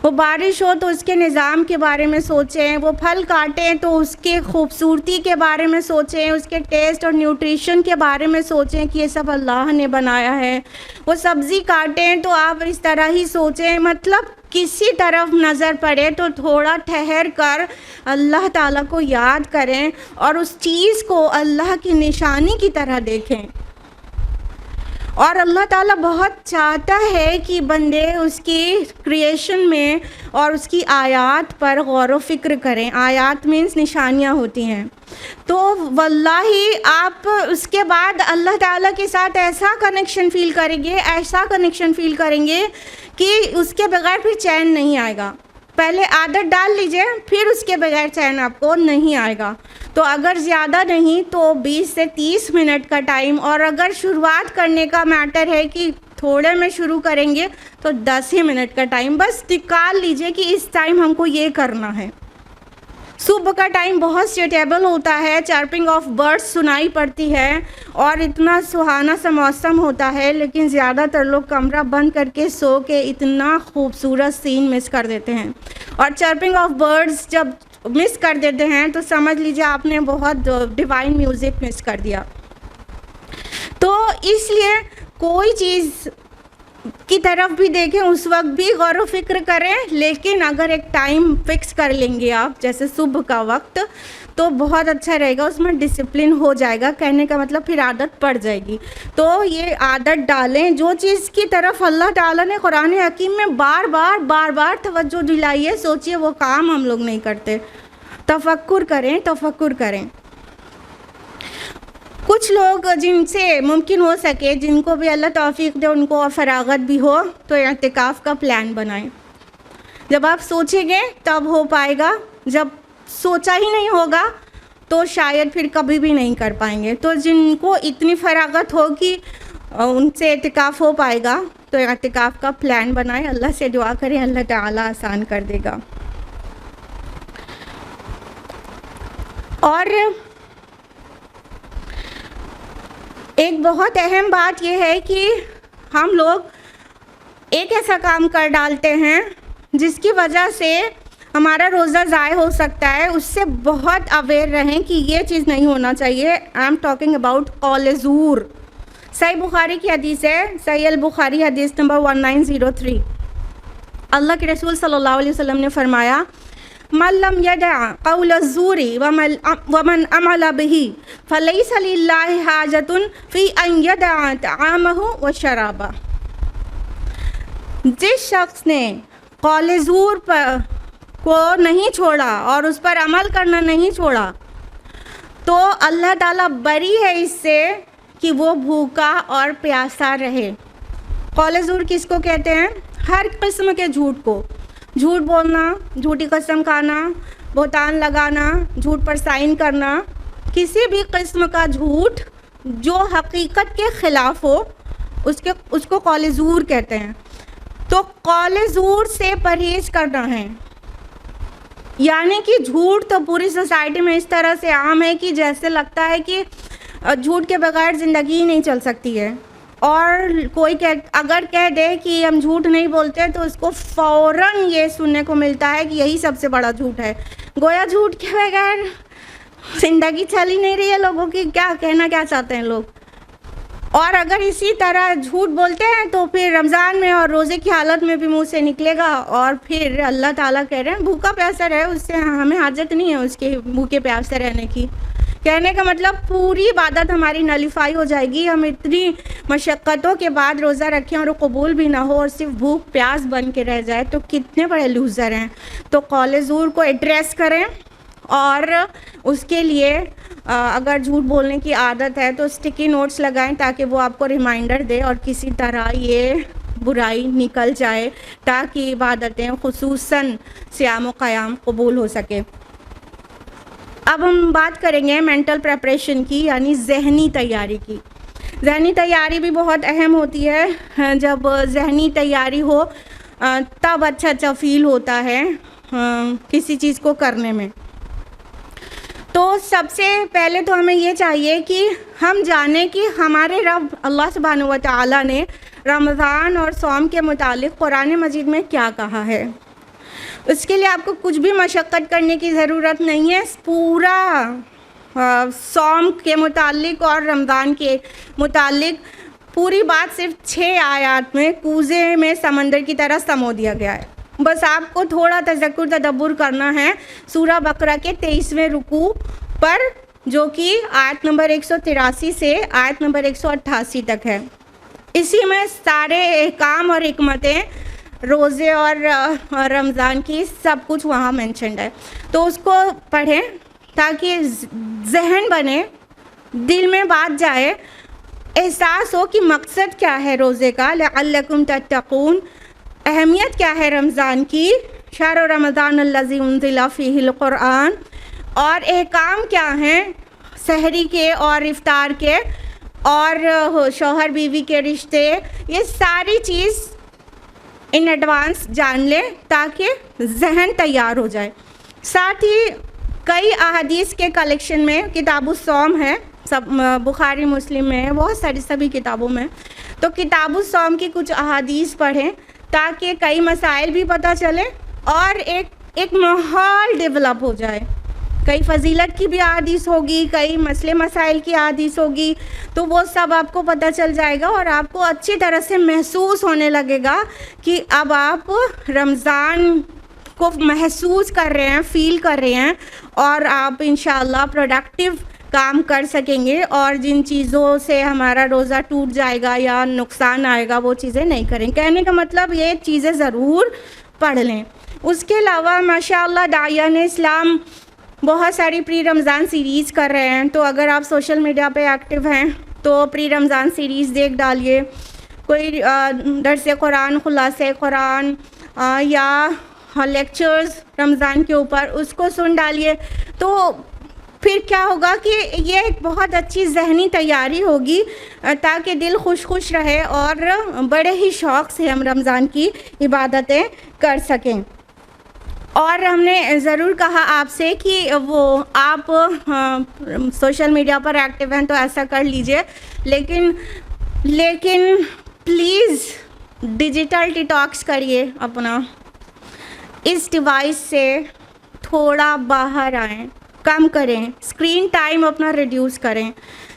वो बारिश हो तो उसके निज़ाम के बारे में सोचें, वो फल काटें तो उसके खूबसूरती के बारे में सोचें, उसके टेस्ट और न्यूट्रिशन के बारे में सोचें कि ये सब अल्लाह ने बनाया है। वो सब्ज़ी काटें तो आप इस तरह ही सोचें, मतलब किसी तरफ नज़र पड़े तो थोड़ा ठहर कर अल्लाह ताला को याद करें और उस चीज़ को अल्लाह की निशानी की तरह देखें। और अल्लाह ताला बहुत चाहता है कि बंदे उसकी क्रिएशन में और उसकी आयात पर गौर व फिक्र करें। आयात मीन्स निशानियाँ होती हैं। तो वल्लाही आप उसके बाद अल्लाह ताला के साथ ऐसा कनेक्शन फ़ील करेंगे, ऐसा कनेक्शन फ़ील करेंगे कि उसके बगैर फिर चैन नहीं आएगा। पहले आदत डाल लीजिए, फिर उसके बगैर चैन आपको नहीं आएगा। तो अगर ज़्यादा नहीं तो 20 से 30 मिनट का टाइम, और अगर शुरुआत करने का मैटर है कि थोड़े में शुरू करेंगे तो 10 ही मिनट का टाइम बस निकाल लीजिए कि इस टाइम हमको ये करना है। सुबह का टाइम बहुत सूटेबल होता है, चर्पिंग ऑफ बर्ड्स सुनाई पड़ती है और इतना सुहाना सा मौसम होता है, लेकिन ज़्यादातर लोग कमरा बंद करके सो के इतना खूबसूरत सीन मिस कर देते हैं। और चर्पिंग ऑफ बर्ड्स जब मिस कर देते हैं तो समझ लीजिए आपने बहुत डिवाइन म्यूज़िक मिस कर दिया। तो इसलिए कोई चीज़ की तरफ भी देखें, उस वक्त भी गौर व फिक्र करें, लेकिन अगर एक टाइम फिक्स कर लेंगे आप, जैसे सुबह का वक्त, तो बहुत अच्छा रहेगा, उसमें डिसिप्लिन हो जाएगा। कहने का मतलब फिर आदत पड़ जाएगी। तो ये आदत डालें, जो चीज़ की तरफ अल्लाह ताला ने कुरान हकीम में बार बार तवज्जो दिलाई है, सोचिए वो काम हम लोग नहीं करते। तफक्कुर करें। कुछ लोग जिनसे मुमकिन हो सके, जिनको भी अल्लाह तौफीक दे, उनको फरागत भी हो, तो इतिकाफ़ का प्लान बनाएं। जब आप सोचेंगे तब हो पाएगा, जब सोचा ही नहीं होगा तो शायद फिर कभी भी नहीं कर पाएंगे। तो जिनको इतनी फरागत हो कि उनसे इतिकाफ़ हो पाएगा, तो इतिकाफ़ का प्लान बनाएं। अल्लाह से दुआ करें, अल्लाह ताला आसान कर देगा। और एक बहुत अहम बात यह है कि हम लोग एक ऐसा काम कर डालते हैं जिसकी वजह से हमारा रोज़ा ज़ाय हो सकता है। उससे बहुत अवेयर रहें कि ये चीज़ नहीं होना चाहिए। आई एम टॉकिंग अबाउट कौल ज़ूर। सही बुखारी की हदीस है, सही अल बुखारी हदीस नंबर 1903। अल्लाह के रसूल सल्लल्लाहु अलैहि वसल्लम ने फरमाया, मल्लम यदा कौल ज़ूरी वमन अमल बिही फलैसा लिल्लाहि हाजतुन फ़ी अन यदा तआमहु व शराबा। जिस शख्स ने कौल ज़ूर को नहीं छोड़ा और उस पर अमल करना नहीं छोड़ा, तो अल्लाह ताला बरी है इससे कि वो भूखा और प्यासा रहे। कौल ज़ूर किसको कहते हैं? हर किस्म के झूठ को, झूठ बोलना, झूठी कसम खाना, बहतान लगाना, झूठ पर साइन करना, किसी भी किस्म का झूठ जो हकीकत के ख़िलाफ़ हो, उसको कौल ज़ूर कहते हैं। तो कौल ज़ूर से परहेज़ करना है। यानी कि झूठ तो पूरी सोसाइटी में इस तरह से आम है कि जैसे लगता है कि झूठ के बगैर ज़िंदगी ही नहीं चल सकती है। और कोई अगर कह दे कि हम झूठ नहीं बोलते, तो उसको फ़ौरन ये सुनने को मिलता है कि यही सबसे बड़ा झूठ है। गोया झूठ के बगैर ज़िंदगी चल ही नहीं रही है लोगों की। क्या कहना क्या चाहते हैं लोग। और अगर इसी तरह झूठ बोलते हैं तो फिर रमज़ान में और रोज़े की हालत में भी मुंह से निकलेगा। और फिर अल्लाह ताला कह रहे हैं भूखा प्यासा रहे, उससे हमें हाजत नहीं है उसके भूखे प्यासे रहने की। कहने का मतलब पूरी इबादत हमारी नलीफाई हो जाएगी। हम इतनी मशक्क़तों के बाद रोज़ा रखें और कबूल भी ना हो और सिर्फ भूख प्यास बन के रह जाए, तो कितने बड़े लूज़र हैं। तो कौल ज़ूर को एड्रेस करें, और उसके लिए अगर झूठ बोलने की आदत है तो स्टिकी नोट्स लगाएं ताकि वो आपको रिमाइंडर दे और किसी तरह ये बुराई निकल जाए, ताकि इबादतें खुसूसन सियाम व क़याम कबूल हो सके। अब हम बात करेंगे मेंटल प्रिपरेशन की, यानी ज़हनी तैयारी की। ज़हनी तैयारी भी बहुत अहम होती है। जब ज़हनी तैयारी हो तब अच्छा फ़ील होता है किसी चीज़ को करने में। तो सबसे पहले तो हमें ये चाहिए कि हम जानें कि हमारे रब अल्लाह सुब्हानहू व तआला ने रमज़ान और सौम के मुतालिक कुरान मजीद में क्या कहा है। उसके लिए आपको कुछ भी मशक्क़त करने की ज़रूरत नहीं है। पूरा सौम के मुतालिक और रमज़ान के मुतालिक पूरी बात सिर्फ 6 आयत में कूज़े में समंदर की तरह समो दिया गया है। बस आपको थोड़ा तदब्बुर करना है सूरा बकरा के 23वें रुकू पर, जो कि आयत नंबर 183 से आयत नंबर 188 तक है। इसी में सारे अहकाम और हिकमतें रोज़े और रमज़ान की सब कुछ वहाँ मेंशन्ड है। तो उसको पढ़ें ताकि जहन बने, दिल में बात जाए, एहसास हो कि मकसद क्या है रोज़े का, लअल्लकुम तत्तक़ून, अहमियत क्या है रमज़ान की, शहर रमज़ान अल्लज़ी उन्ज़िला फ़ीहिल क़ुरआन, और अहकाम क्या हैं सहरी के और इफ्तार के और शौहर बीवी के रिश्ते। ये सारी चीज़ इन एडवांस जान लें ताकि जहन तैयार हो जाए। साथ ही कई अहादीस के कलेक्शन में किताबुस सौम है, सब बुखारी मुस्लिम में है, बहुत सारी सभी किताबों में। तो किताबुस सौम की कुछ अहादीस पढ़ें ताकि कई मसाइल भी पता चले और एक माहौल डेवलप हो जाए। कई फजीलत की भी अहादीस होगी, कई मसले मसाइल की अहादीस होगी, तो वो सब आपको पता चल जाएगा और आपको अच्छी तरह से महसूस होने लगेगा कि अब आप रमज़ान को महसूस कर रहे हैं, फ़ील कर रहे हैं और आप इंशाअल्लाह प्रोडक्टिव काम कर सकेंगे और जिन चीज़ों से हमारा रोज़ा टूट जाएगा या नुकसान आएगा वो चीज़ें नहीं करें। कहने का मतलब ये चीज़ें ज़रूर पढ़ लें। उसके अलावा माशाअल्लाह दायान इस्लाम बहुत सारी प्री रमज़ान सीरीज़ कर रहे हैं, तो अगर आप सोशल मीडिया पे एक्टिव हैं तो प्री रमज़ान सीरीज़ देख डालिए। कोई दर्स कुरान, खुलासे कुरान या लेक्चर्स रमज़ान के ऊपर उसको सुन डालिए, तो फिर क्या होगा कि ये एक बहुत अच्छी ज़हनी तैयारी होगी ताकि दिल खुश रहे और बड़े ही शौक़ से हम रमज़ान की इबादतें कर सकें। और हमने ज़रूर कहा आपसे कि वो आप सोशल मीडिया पर एक्टिव हैं तो ऐसा कर लीजिए, लेकिन प्लीज़ डिजिटल डिटॉक्स करिए अपना, इस डिवाइस से थोड़ा बाहर आएँ, कम करें, स्क्रीन टाइम अपना रिड्यूस करें।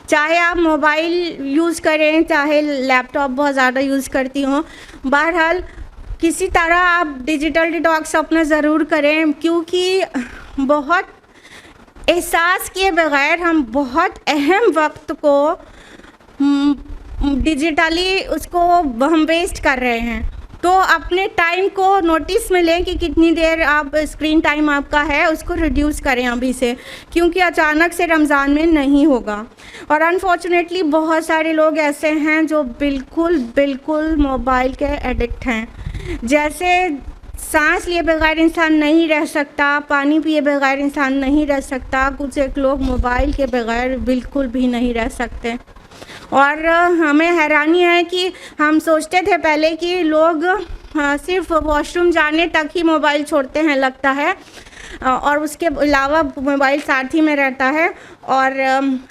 चाहे आप मोबाइल यूज़ करें, चाहे लैपटॉप बहुत ज़्यादा यूज़ करती हों, बहरहाल किसी तरह आप डिजिटल डिटॉक्स अपना ज़रूर करें, क्योंकि बहुत एहसास किए बगैर हम बहुत अहम वक्त को डिजिटली उसको हम वेस्ट कर रहे हैं। तो अपने टाइम को नोटिस में लें कि कितनी देर आप स्क्रीन टाइम आपका है, उसको रिड्यूस करें अभी से, क्योंकि अचानक से रमज़ान में नहीं होगा। और अनफॉर्चुनेटली बहुत सारे लोग ऐसे हैं जो बिल्कुल मोबाइल के एडिक्ट हैं। जैसे सांस लिए बगैर इंसान नहीं रह सकता, पानी पिए बगैर इंसान नहीं रह सकता, कुछ एक लोग मोबाइल के बगैर बिल्कुल भी नहीं रह सकते। और हमें हैरानी है कि हम सोचते थे पहले कि लोग सिर्फ वॉशरूम जाने तक ही मोबाइल छोड़ते हैं, लगता है, और उसके अलावा मोबाइल साथ ही में रहता है। और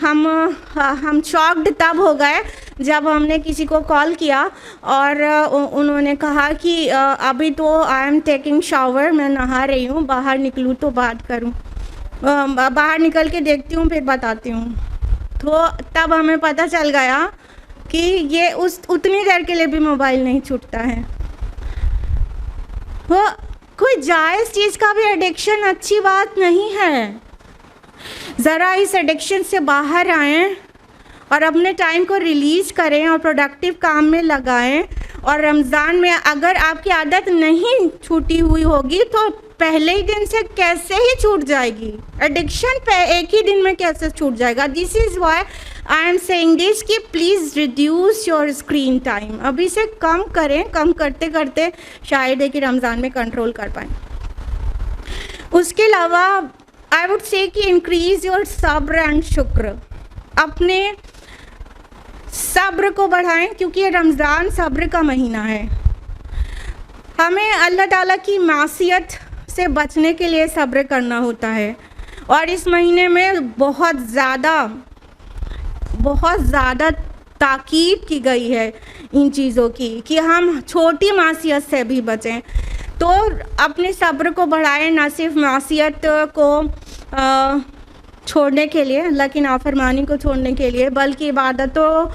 हम शॉक्ड तब हो गए जब हमने किसी को कॉल किया और उन्होंने कहा कि अभी तो आई एम टेकिंग शावर, मैं नहा रही हूँ, बाहर निकलूँ तो बात करूँ, बाहर निकल के देखती हूँ फिर बताती हूँ। तो तब हमें पता चल गया कि ये उतनी देर के लिए भी मोबाइल नहीं छूटता है। वो कोई जायज़ चीज़ का भी एडिक्शन अच्छी बात नहीं है। ज़रा इस एडिक्शन से बाहर आएं और अपने टाइम को रिलीज़ करें और प्रोडक्टिव काम में लगाएं। और रमज़ान में अगर आपकी आदत नहीं छूटी हुई होगी तो पहले ही दिन से कैसे ही छूट जाएगी? एडिक्शन पे एक ही दिन में कैसे छूट जाएगा? This is why I am saying this कि please reduce your screen time. अभी से कम करें, कम करते करते शायद है कि रमज़ान में कंट्रोल कर पाएँ। उसके अलावा आई वुड से कि इंक्रीज़ योर सब्र एंड शुक्र। अपने सब्र को बढ़ाएं, क्योंकि ये रमज़ान सब्र का महीना है। हमें अल्लाह ताला की मासियत से बचने के लिए सब्र करना होता है और इस महीने में बहुत ज़्यादा ताकीद की गई है इन चीज़ों की कि हम छोटी मासियत से भी बचें। तो अपने सब्र को बढ़ाएं, ना सिर्फ मासियत को छोड़ने के लिए, अल्लाह की नाफरमानी को छोड़ने के लिए, बल्कि इबादतों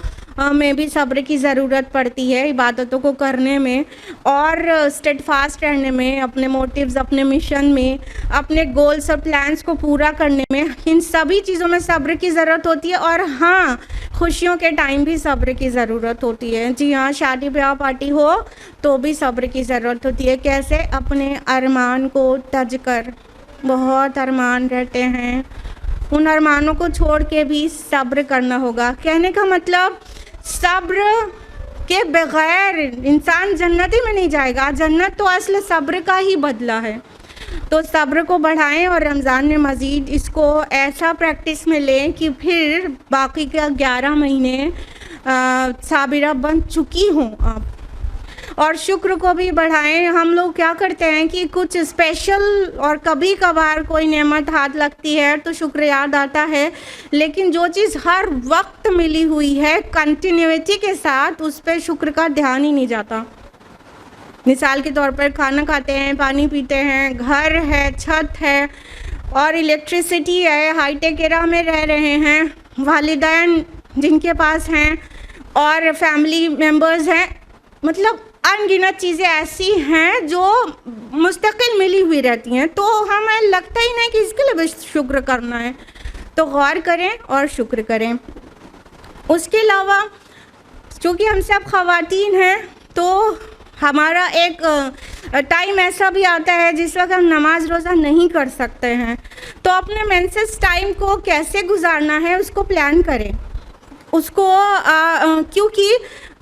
में भी सब्र की ज़रूरत पड़ती है, इबादतों को करने में और स्टेडफास्ट रहने में, अपने मोटिव्स, अपने मिशन में, अपने गोल्स और प्लान्स को पूरा करने में, इन सभी चीज़ों में सब्र की ज़रूरत होती है। और हाँ, खुशियों के टाइम भी सब्र की ज़रूरत होती है। जी हाँ, शादी ब्याह पार्टी हो तो भी सब्र की ज़रूरत होती है। कैसे? अपने अरमान को तज कर, बहुत अरमान रहते हैं, उन अरमानों को छोड़ के भी सब्र करना होगा। कहने का मतलब सब्र के बग़ैर इंसान जन्नती में नहीं जाएगा। जन्नत तो असल सब्र का ही बदला है। तो सब्र को बढ़ाएं और रमज़ान में मज़ीद इसको ऐसा प्रैक्टिस में लें कि फिर बाकी के 11 महीने साबिरा बन चुकी हों आप। और शुक्र को भी बढ़ाएं। हम लोग क्या करते हैं कि कुछ स्पेशल और कभी कभार कोई नेमत हाथ लगती है तो शुक्र याद आता है, लेकिन जो चीज़ हर वक्त मिली हुई है कंटिन्यूटी के साथ, उस पर शुक्र का ध्यान ही नहीं जाता। मिसाल के तौर पर खाना खाते हैं, पानी पीते हैं, घर है, छत है, और इलेक्ट्रिसिटी है, हाईटेक एरा में रह रहे हैं, वालिदैन जिनके पास हैं और फैमिली मेम्बर्स हैं, मतलब अनगिनत चीज़ें ऐसी हैं जो मुस्तकिल मिली हुई रहती हैं, तो हमें लगता ही नहीं कि इसके लिए बस शुक्र करना है। तो गौर करें और शुक्र करें। उसके अलावा चूँकि हम सब ख़वातीन हैं तो हमारा एक टाइम ऐसा भी आता है जिस वक्त हम नमाज रोज़ा नहीं कर सकते हैं, तो अपने मेंसेस टाइम को कैसे गुजारना है उसको प्लान करें। उसको क्योंकि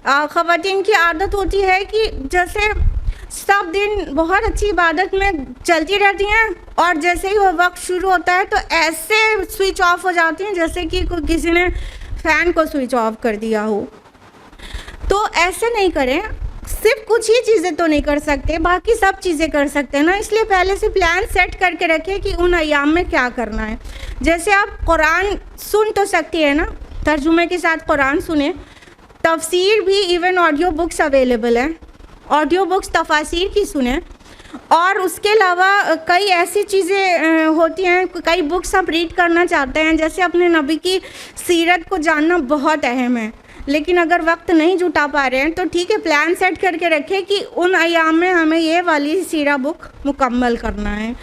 ख़वातीन की आदत होती है कि जैसे सब दिन बहुत अच्छी इबादत में चलती रहती हैं और जैसे ही वो वक्त शुरू होता है तो ऐसे स्विच ऑफ हो जाती हैं जैसे कि किसी ने फ़ैन को स्विच ऑफ कर दिया हो। तो ऐसे नहीं करें, सिर्फ कुछ ही चीज़ें तो नहीं कर सकते, बाकी सब चीज़ें कर सकते हैं ना, इसलिए पहले से प्लान सेट करके रखें कि उन अयाम में क्या करना है। जैसे आप कुरान सुन तो सकती है ना, तर्जुमे के साथ कुरान सुने, तफसीर भी इवन ऑडियो बुक्स अवेलेबल हैं, ऑडियो बुक्स तफासिर की सुने। और उसके अलावा कई ऐसी चीज़ें होती हैं, कई बुक्स आप रीड करना चाहते हैं, जैसे अपने नबी की सीरत को जानना बहुत अहम है, लेकिन अगर वक्त नहीं जुटा पा रहे हैं तो ठीक है, प्लान सेट करके रखें कि उन अयाम में हमें ये वाली सीरा बुक मुकम्मल करना है।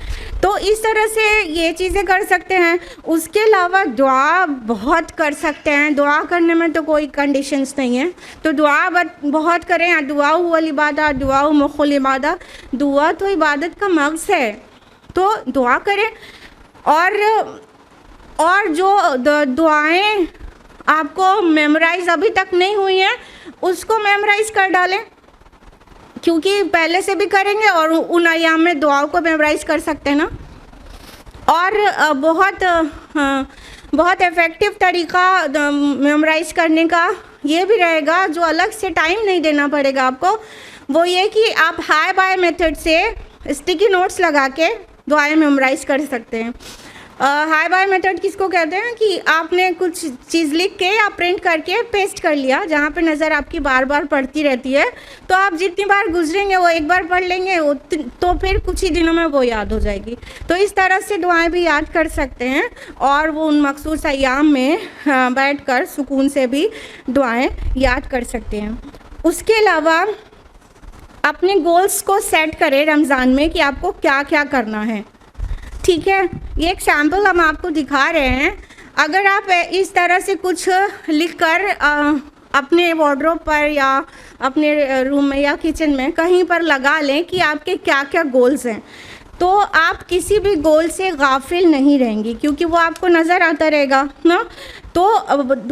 तो इस तरह से ये चीज़ें कर सकते हैं। उसके अलावा दुआ बहुत कर सकते हैं, दुआ करने में तो कोई कंडीशंस नहीं है, तो दुआ बहुत करें। दुआ हुवल इबादत, दुआ मुखुल इबादत, दुआ तो इबादत का मग़ज़ है, तो दुआ करें। और जो दुआएं आपको मेमोराइज़ अभी तक नहीं हुई हैं उसको मेमोराइज़ कर डालें, क्योंकि पहले से भी करेंगे और उन अयाम में दुआओं को मेमोराइज़ कर सकते हैं ना। और बहुत इफ़ेक्टिव तरीक़ा मेमोराइज़ करने का ये भी रहेगा, जो अलग से टाइम नहीं देना पड़ेगा आपको, वो ये कि आप हाई बाय मेथड से स्टिकी नोट्स लगा के दुआएं मेमोराइज़ कर सकते हैं। हाई बाय मेथड किसको कहते हैं कि आपने कुछ चीज़ लिख के या प्रिंट करके पेस्ट कर लिया, जहाँ पे नज़र आपकी बार बार पढ़ती रहती है, तो आप जितनी बार गुजरेंगे वो एक बार पढ़ लेंगे, तो फिर कुछ ही दिनों में वो याद हो जाएगी। तो इस तरह से दुआएं भी याद कर सकते हैं और वो उन मखसूस अय्याम में बैठकर सुकून से भी दुआएं याद कर सकते हैं। उसके अलावा अपने गोल्स को सेट करें रमज़ान में कि आपको क्या क्या करना है। ठीक है, ये एक सैम्पल हम आपको दिखा रहे हैं। अगर आप इस तरह से कुछ लिखकर अपने वार्डरोब पर या अपने रूम में या किचन में कहीं पर लगा लें कि आपके क्या क्या गोल्स हैं, तो आप किसी भी गोल से गाफिल नहीं रहेंगी, क्योंकि वो आपको नज़र आता रहेगा ना। तो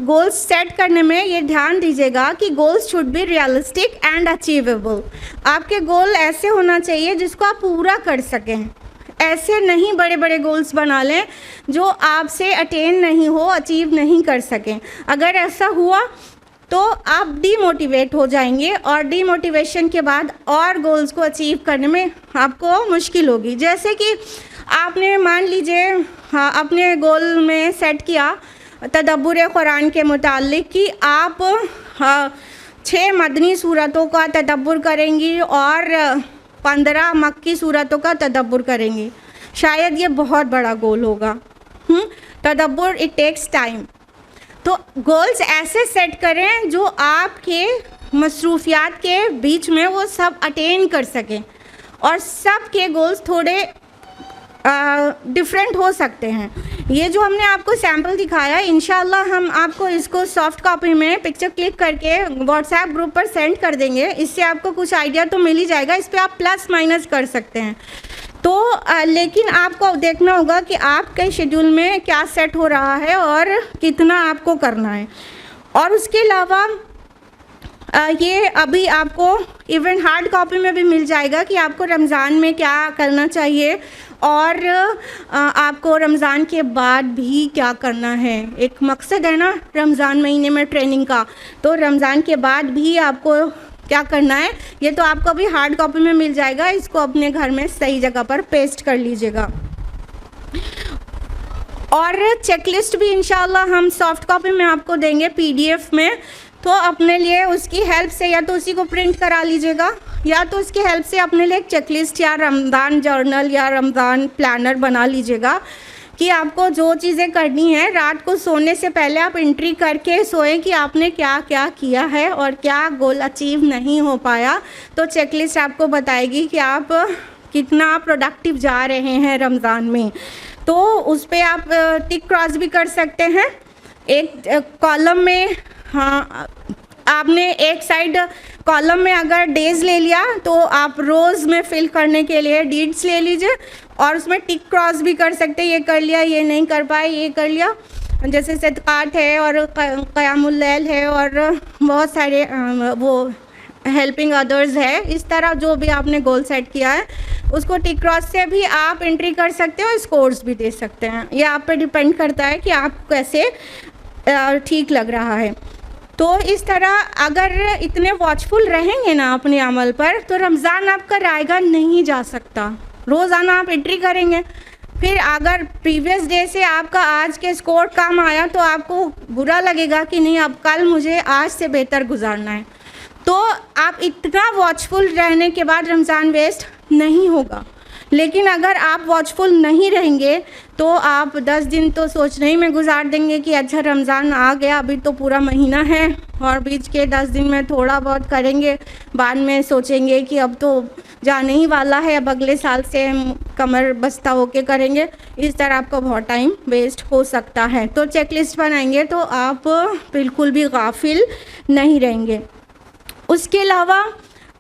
गोल्स सेट करने में ये ध्यान दीजिएगा कि goals should be realistic and achievable. आपके गोल ऐसे होना चाहिए जिसको आप पूरा कर सकें। ऐसे नहीं बड़े बड़े गोल्स बना लें जो आपसे अटेन नहीं हो, अचीव नहीं कर सकें। अगर ऐसा हुआ तो आप डीमोटिवेट हो जाएंगे और डीमोटिवेशन के बाद और गोल्स को अचीव करने में आपको मुश्किल होगी। जैसे कि आपने मान लीजिए अपने गोल में सेट किया तदब्बुर कुरान के मुताल्लिक कि आप 6 मदनी सूरतों का तदब्बुर करेंगी और 15 मक्की सूरतों का तदब्बुर करेंगी। शायद ये बहुत बड़ा गोल होगा। तदब्बुर इट टेक्स टाइम। तो गोल्स ऐसे सेट करें जो आपके मसरूफियात के बीच में वो सब अटेन कर सकें, और सब के गोल्स थोड़े डिफरेंट हो सकते हैं। ये जो हमने आपको सैम्पल दिखाया, इंशाल्लाह हम आपको इसको सॉफ्ट कॉपी में पिक्चर क्लिक करके व्हाट्सएप ग्रुप पर सेंड कर देंगे। इससे आपको कुछ आइडिया तो मिल ही जाएगा। इस पर आप प्लस माइनस कर सकते हैं। तो लेकिन आपको देखना होगा कि आपके शेड्यूल में क्या सेट हो रहा है और कितना आपको करना है। और उसके अलावा ये अभी आपको इवन हार्ड कॉपी में भी मिल जाएगा कि आपको रमज़ान में क्या करना चाहिए और आपको रमज़ान के बाद भी क्या करना है। एक मकसद है ना रमज़ान महीने में ट्रेनिंग का, तो रमज़ान के बाद भी आपको क्या करना है, ये तो आपको अभी हार्ड कॉपी में मिल जाएगा। इसको अपने घर में सही जगह पर पेस्ट कर लीजिएगा। और चेकलिस्ट भी इंशाल्लाह हम सॉफ्ट कॉपी में आपको देंगे PDF में, तो अपने लिए उसकी हेल्प से या तो उसी को प्रिंट करा लीजिएगा या तो इसकी हेल्प से अपने लिए एक चेकलिस्ट या रमज़ान जर्नल या रमज़ान प्लानर बना लीजिएगा कि आपको जो चीज़ें करनी है रात को सोने से पहले आप एंट्री करके सोएं कि आपने क्या क्या किया है और क्या गोल अचीव नहीं हो पाया। तो चेकलिस्ट आपको बताएगी कि आप कितना प्रोडक्टिव जा रहे हैं रमज़ान में। तो उस पर आप टिक क्रॉस भी कर सकते हैं। एक कॉलम में, हाँ, आपने एक साइड कॉलम में अगर डेज़ ले लिया तो आप रोज़ में फिल करने के लिए डीड्स ले लीजिए और उसमें टिक क्रॉस भी कर सकते हैं, ये कर लिया, ये नहीं कर पाए, ये कर लिया। जैसे सदक़ात है और क़यामुल लैल है और बहुत सारे वो हेल्पिंग अदर्स है। इस तरह जो भी आपने गोल सेट किया है उसको टिक क्रॉस से भी आप एंट्री कर सकते हैं और स्कोर्स भी दे सकते हैं। ये आप पे डिपेंड करता है कि आपको कैसे ठीक लग रहा है। तो इस तरह अगर इतने वॉचफुल रहेंगे ना अपने अमल पर तो रमज़ान आपका रायगा नहीं जा सकता। रोज़ाना आप एंट्री करेंगे, फिर अगर प्रीवियस डे से आपका आज के स्कोर कम आया तो आपको बुरा लगेगा कि नहीं, अब कल मुझे आज से बेहतर गुजारना है। तो आप इतना वॉचफुल रहने के बाद रमज़ान वेस्ट नहीं होगा। लेकिन अगर आप वॉचफुल नहीं रहेंगे तो आप 10 दिन तो सोचने ही में गुजार देंगे कि अच्छा रमज़ान आ गया, अभी तो पूरा महीना है, और बीच के 10 दिन में थोड़ा बहुत करेंगे, बाद में सोचेंगे कि अब तो जाने ही वाला है, अब अगले साल से हम कमर बस्ता होके करेंगे। इस तरह आपका बहुत टाइम वेस्ट हो सकता है। तो चेकलिस्ट बनाएंगे तो आप बिल्कुल भी गाफिल नहीं रहेंगे। उसके अलावा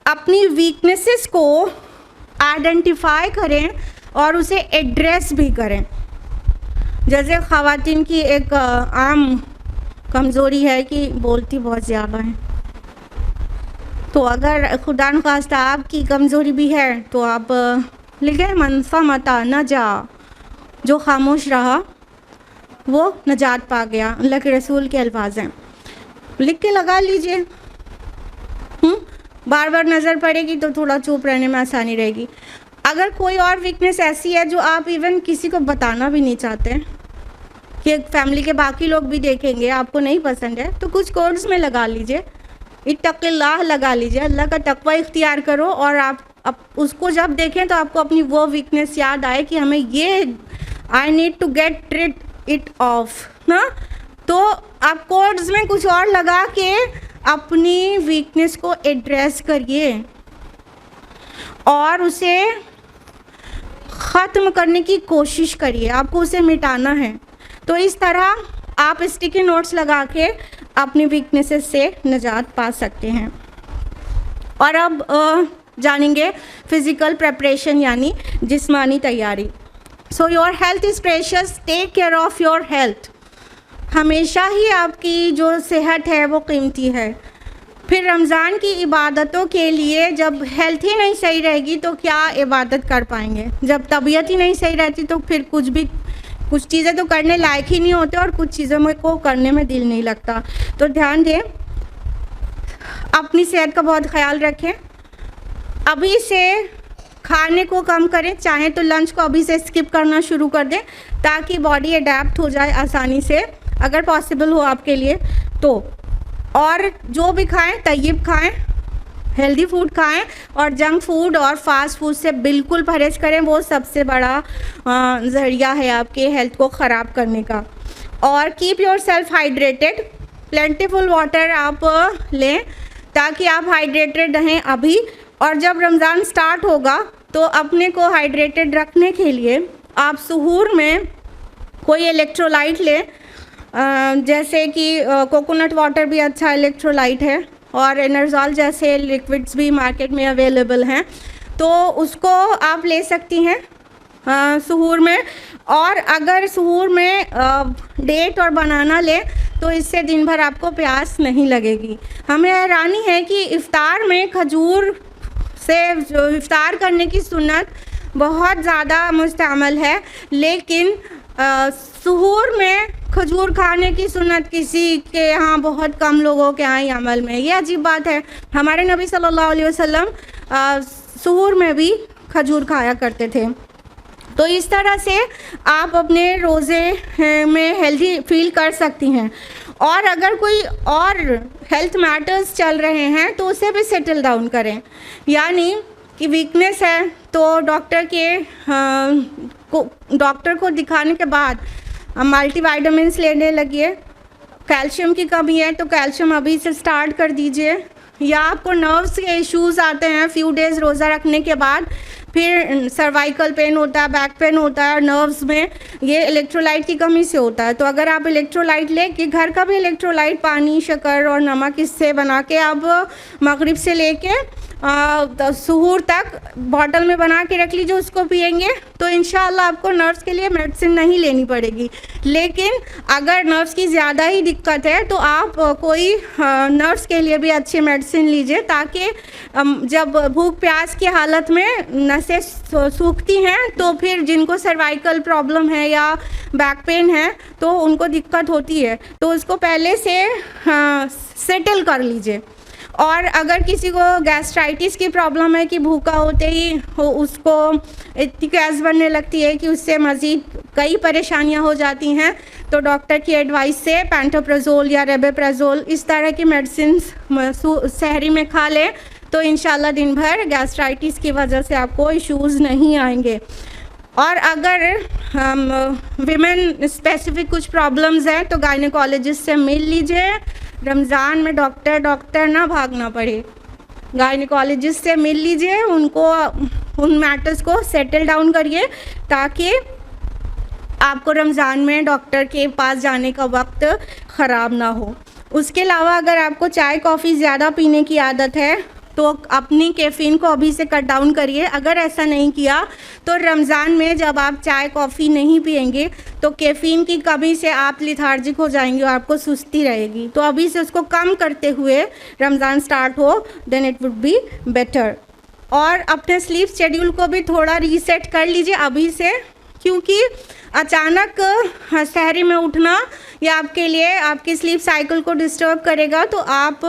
अपनी वीकनेसेस को आइडेंटिफाई करें और उसे एड्रेस भी करें। जैसे ख़वातीन की एक आम कमज़ोरी है कि बोलती बहुत ज़्यादा है। तो अगर खुदा न खास्ता आपकी कमज़ोरी भी है तो आप लिखें मन समता न जा, जो खामोश रहा वो नजात पा गया। अल्लाह के रसूल के अल्फाज हैं, लिख के लगा लीजिए। बार बार नज़र पड़ेगी तो थोड़ा चुप रहने में आसानी रहेगी। अगर कोई और वीकनेस ऐसी है जो आप इवन किसी को बताना भी नहीं चाहते कि फैमिली के बाकी लोग भी देखेंगे, आपको नहीं पसंद है, तो कुछ कोड्स में लगा लीजिए। इत्तक़िल्लाह लगा लीजिए, अल्लाह का तक़वा इख्तियार करो और आप उसको जब देखें तो आपको अपनी वो वीकनेस याद आए कि हमें ये I need to get rid it off ना। तो आप कोड्स में कुछ और लगा के अपनी वीकनेस को एड्रेस करिए और उसे ख़त्म करने की कोशिश करिए। आपको उसे मिटाना है। तो इस तरह आप स्टिकी नोट्स लगा के अपनी वीकनेसेस से निजात पा सकते हैं। और अब जानेंगे फिज़िकल प्रेपरेशन यानी जिस्मानी तैयारी। So your health is precious, take care of your health. हमेशा ही आपकी जो सेहत है वो कीमती है। फिर रमज़ान की इबादतों के लिए जब हेल्थ ही नहीं सही रहेगी तो क्या इबादत कर पाएंगे। जब तबीयत ही नहीं सही रहती तो फिर कुछ चीज़ें तो करने लायक ही नहीं होते और कुछ चीज़ों में को करने में दिल नहीं लगता। तो ध्यान दें, अपनी सेहत का बहुत ख्याल रखें। अभी से खाने को कम करें, चाहे तो लंच को अभी से स्किप करना शुरू कर दें ताकि बॉडी अडेप्ट हो जाए आसानी से, अगर पॉसिबल हो आपके लिए तो। और जो भी खाएं तय्यब खाएं, हेल्दी फूड खाएं और जंक फूड और फास्ट फूड से बिल्कुल परहेज़ करें। वो सबसे बड़ा ज़रिया है आपके हेल्थ को ख़राब करने का। और keep your self hydrated, plentiful water आप लें ताकि आप हाइड्रेटेड रहें अभी। और जब रमज़ान स्टार्ट होगा तो अपने को हाइड्रेटेड रखने के लिए आप सुहूर में कोई इलेक्ट्रोलाइट लें, जैसे कि कोकोनट वाटर भी अच्छा इलेक्ट्रोलाइट है और एनर्जॉल जैसे लिक्विड्स भी मार्केट में अवेलेबल हैं, तो उसको आप ले सकती हैं सुहूर में। और अगर सुहूर में डेट और बनाना लें तो इससे दिन भर आपको प्यास नहीं लगेगी। हमें हैरानी है कि इफ़्तार में खजूर से जो इफ़्तार करने की सुन्नत बहुत ज़्यादा मुस्तअमल है, लेकिन सुहूर में खजूर खाने की सुन्नत किसी के यहाँ बहुत कम लोगों के यहाँ ही अमल में। ये अजीब बात है। हमारे नबी सल्लल्लाहु अलैहि वसल्लम सुहूर में भी खजूर खाया करते थे। तो इस तरह से आप अपने रोज़े में हेल्दी फील कर सकती हैं। और अगर कोई और हेल्थ मैटर्स चल रहे हैं तो उसे भी सेटल डाउन करें। यानी कि वीकनेस है तो डॉक्टर को दिखाने के बाद मल्टीविटामिन्स लेने लगिए। कैल्शियम की कमी है तो कैल्शियम अभी से स्टार्ट कर दीजिए। या आपको नर्व्स के इश्यूज़ आते हैं फ्यू डेज़ रोज़ा रखने के बाद, फिर सर्वाइकल पेन होता है, बैक पेन होता है, नर्व्स में, ये इलेक्ट्रोलाइट की कमी से होता है। तो अगर आप इलेक्ट्रोलाइट लेके, घर का भी इलेक्ट्रोलाइट पानी, शक्कर और नमक इससे बना के आप मगरिब से लेके सुहूर तक बॉटल में बना के रख लीजिए, उसको पिएंगे तो इंशाल्लाह आपको नर्व्स के लिए मेडिसिन नहीं लेनी पड़ेगी। लेकिन अगर नर्व्स की ज़्यादा ही दिक्कत है तो आप कोई नर्व्स के लिए भी अच्छी मेडिसिन लीजिए, ताकि जब भूख प्यास की हालत में नसें सूखती हैं तो फिर जिनको सर्वाइकल प्रॉब्लम है या बैक पेन है तो उनको दिक्कत होती है, तो उसको पहले से सेटल कर लीजिए। और अगर किसी को गैस्ट्राइटिस की प्रॉब्लम है कि भूखा होते ही उसको इतनी गैस बनने लगती है कि उससे मज़ीद कई परेशानियां हो जाती हैं, तो डॉक्टर की एडवाइस से पैंटोप्राज़ोल या रेबेप्राज़ोल इस तरह की मेडिसिन सहरी में खा लें तो इंशाल्लाह दिन भर गैस्ट्राइटिस की वजह से आपको इश्यूज़ नहीं आएंगे। और अगर विमेन स्पेसिफिक कुछ प्रॉब्लम्स हैं तो गायनेकोलॉजिस्ट से मिल लीजिए। रमज़ान में डॉक्टर ना भागना पड़े, गायनेकोलॉजिस्ट से मिल लीजिए, उनको उन मैटर्स को सेटल डाउन करिए ताकि आपको रमज़ान में डॉक्टर के पास जाने का वक्त ख़राब ना हो। उसके अलावा अगर आपको चाय कॉफ़ी ज़्यादा पीने की आदत है तो अपनी कैफ़ीन को अभी से कट डाउन करिए। अगर ऐसा नहीं किया तो रमज़ान में जब आप चाय कॉफ़ी नहीं पिएंगे तो कैफ़ीन की कमी से आप लिथार्जिक हो जाएंगे और आपको सुस्ती रहेगी। तो अभी से उसको कम करते हुए रमज़ान स्टार्ट हो then it would be better. और अपने स्लीप शेड्यूल को भी थोड़ा रीसेट कर लीजिए अभी से, क्योंकि अचानक सहरी में उठना या आपके लिए आपकी स्लीप साइकिल को डिस्टर्ब करेगा तो आप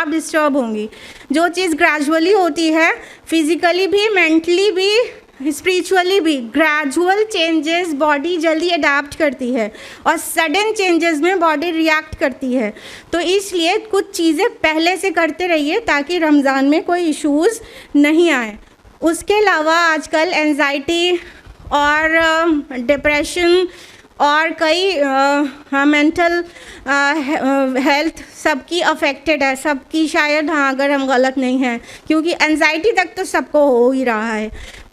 डिस्टर्ब होंगी। जो चीज़ ग्रेजुअली होती है, फिज़िकली भी, मेंटली भी, स्पिरिचुअली भी, ग्रेजुअल चेंजेस बॉडी जल्दी अडेप्ट करती है और सडन चेंजेस में बॉडी रिएक्ट करती है। तो इसलिए कुछ चीज़ें पहले से करते रहिए ताकि रमज़ान में कोई इश्यूज़ नहीं आए। उसके अलावा आजकल एंजाइटी और डिप्रेशन और कई मेंटल हेल्थ सबकी अफेक्टेड है, सबकी शायद, हाँ अगर हम गलत नहीं हैं, क्योंकि एंजाइटी तक तो सबको हो ही रहा है,